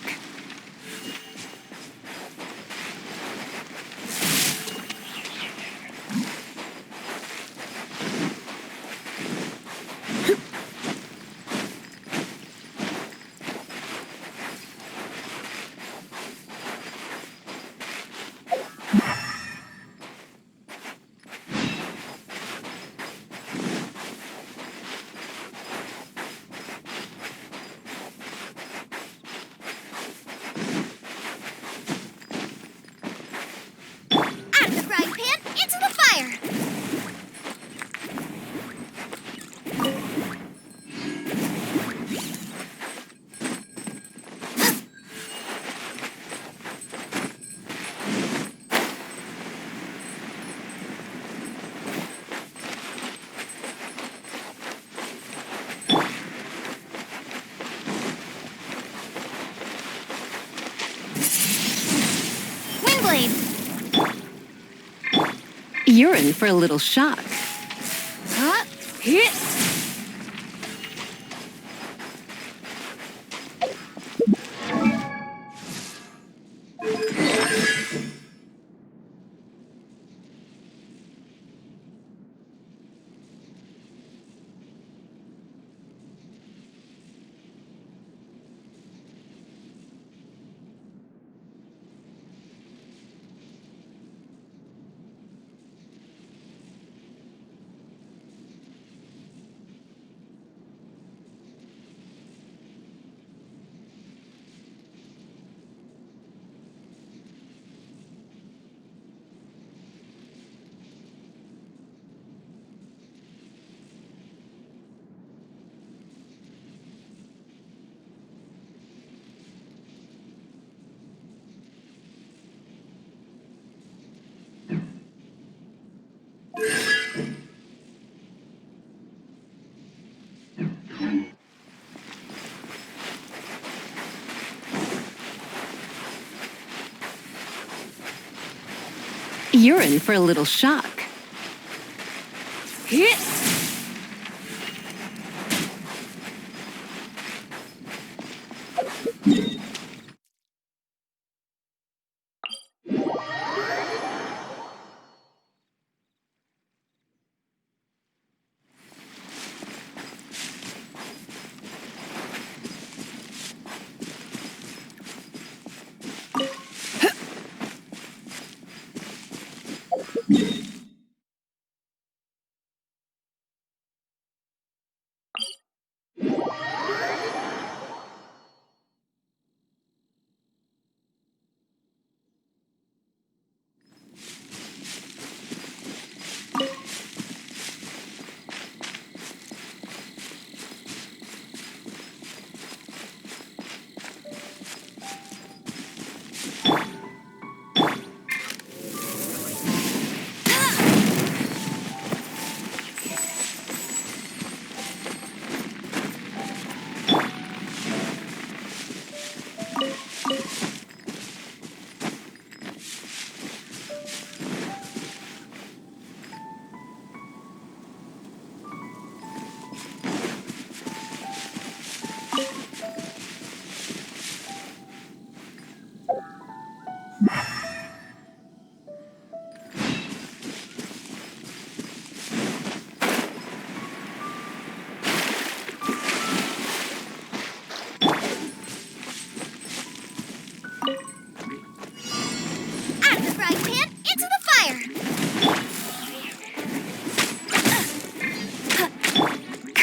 You're in for a little shock. Hit. You're in for a little shock. Hit.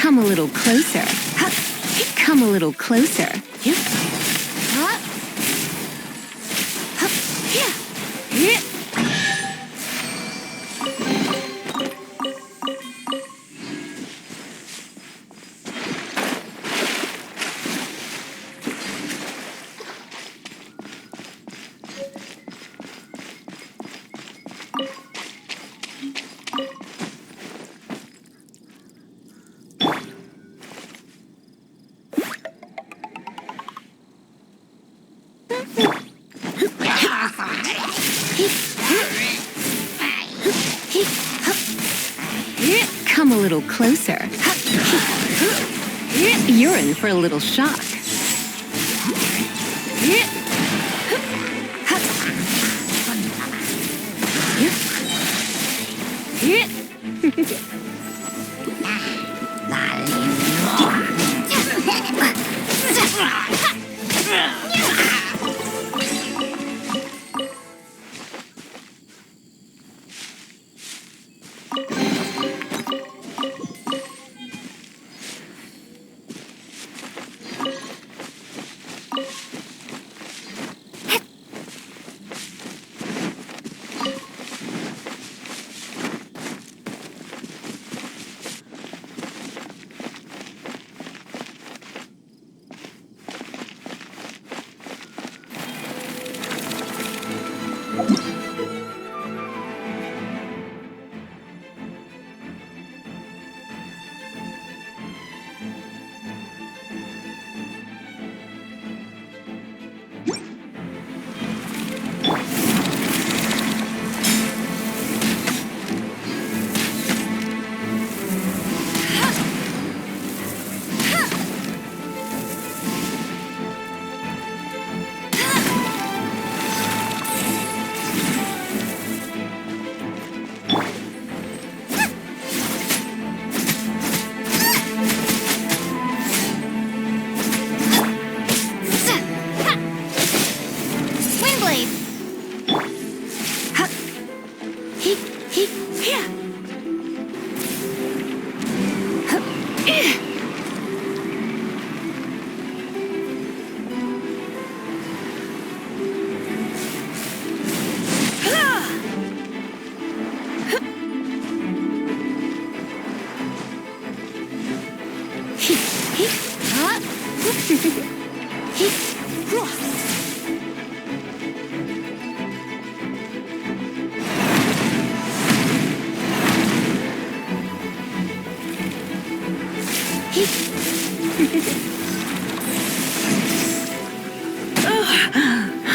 Come a little closer. Come a little closer. Come a little closer. You're in for a little shock.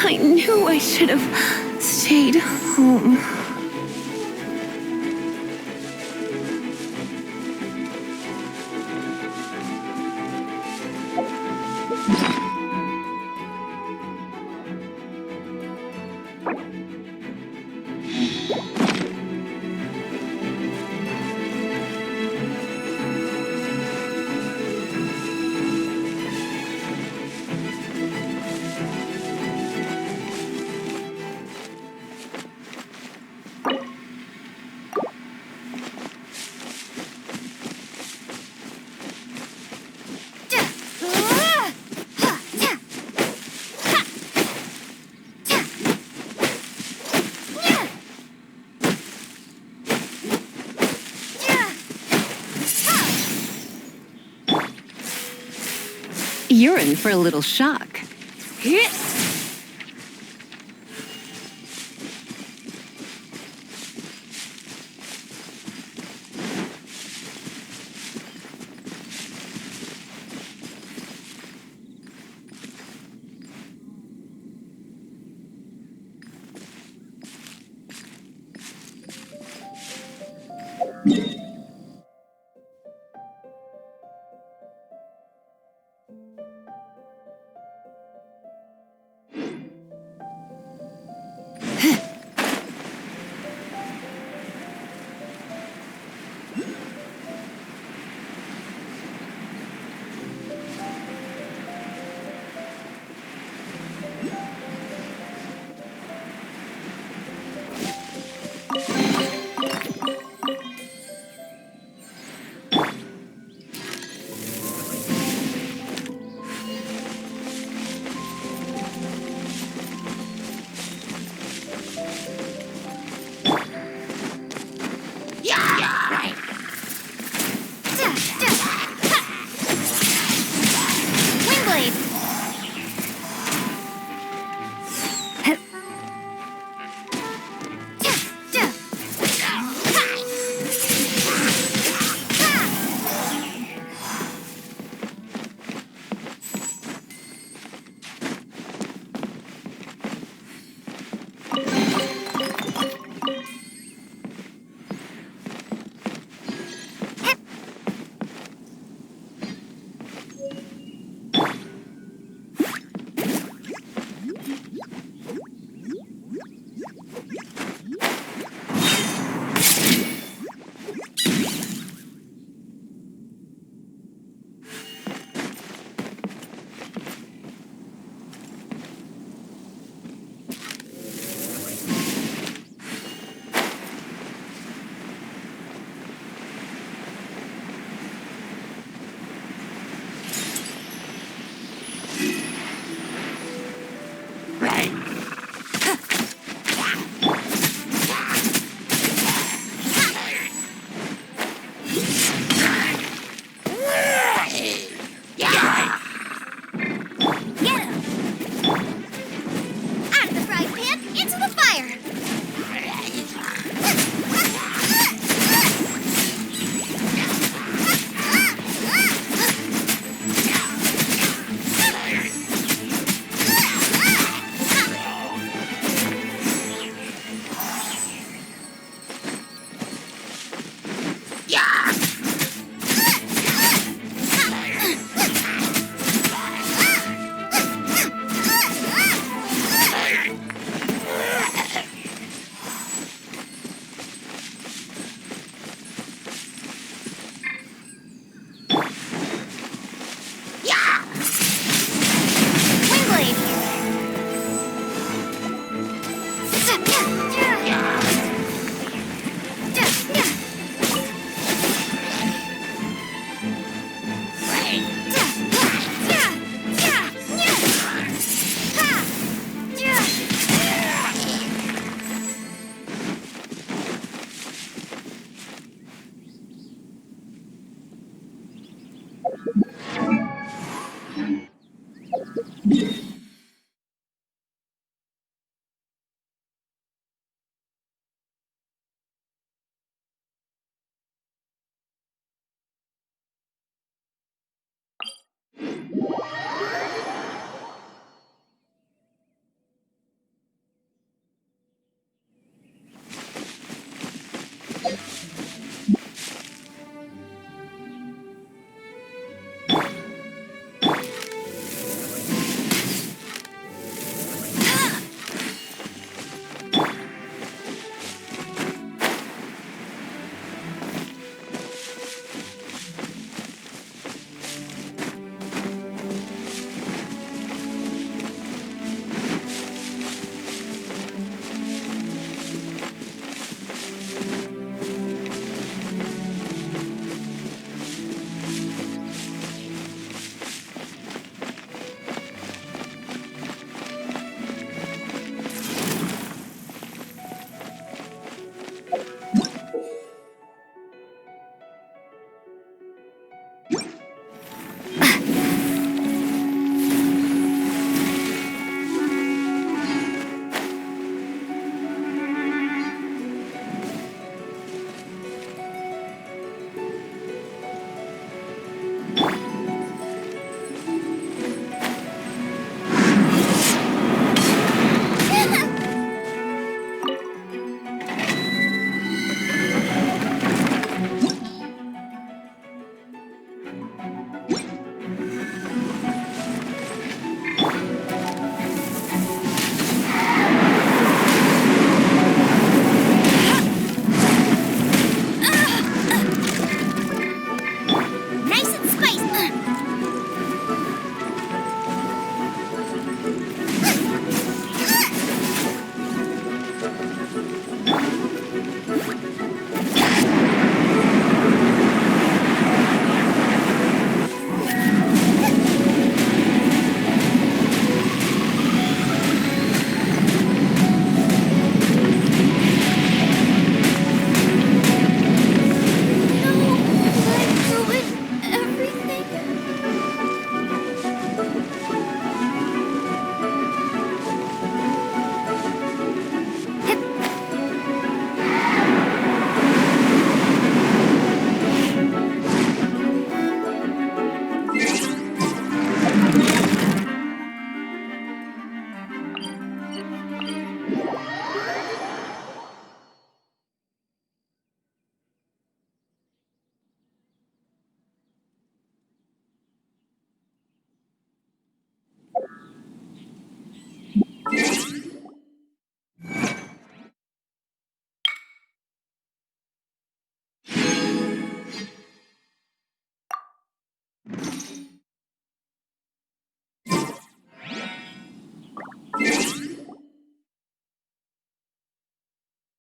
I knew I should have stayed home. You're in for a little shock.